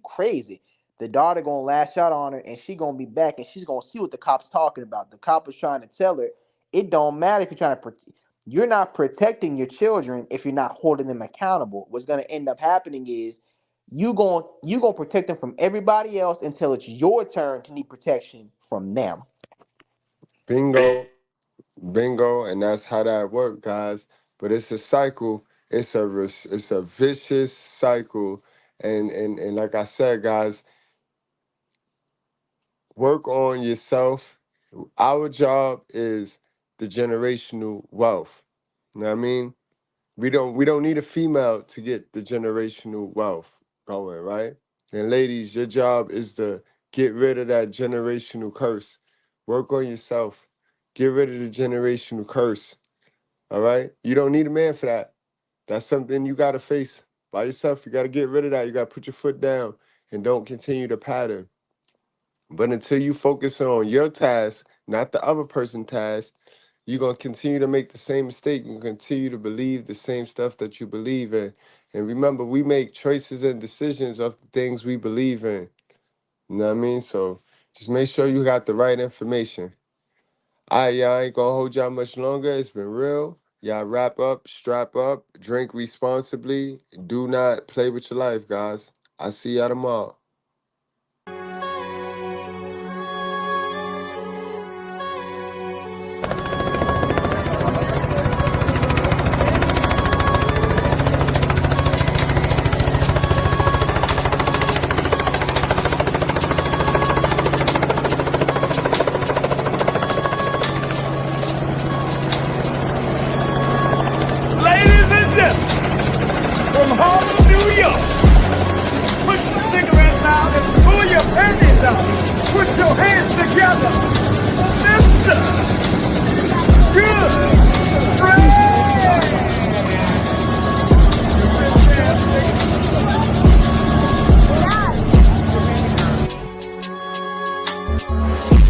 crazy. The daughter gonna lash out on her and she gonna be back and she's gonna see what the cop's talking about. The cop is trying to tell her, it don't matter if you're trying to you're not protecting your children if you're not holding them accountable. What's gonna end up happening is you gonna protect them from everybody else until it's your turn to need protection from them. Bingo, and that's how that works, guys. But it's a cycle. It's a vicious cycle, and like I said, guys, work on yourself. Our job is the generational wealth. You know what I mean? We don't need a female to get the generational wealth going, right? And ladies, your job is to get rid of that generational curse. Work on yourself. Get rid of the generational curse. All right? You don't need a man for that. That's something you got to face by yourself. You got to get rid of that. You got to put your foot down and don't continue the pattern. But until you focus on your task, not the other person's task, you're going to continue to make the same mistake. You're going to continue to believe the same stuff that you believe in. And remember, we make choices and decisions of the things we believe in. You know what I mean? So just make sure you got the right information. All right, y'all, I ain't going to hold y'all much longer. It's been real. Y'all wrap up, strap up, drink responsibly. Do not play with your life, guys. I'll see y'all tomorrow. Ladies and gentlemen, from Harlem, New York, bitch.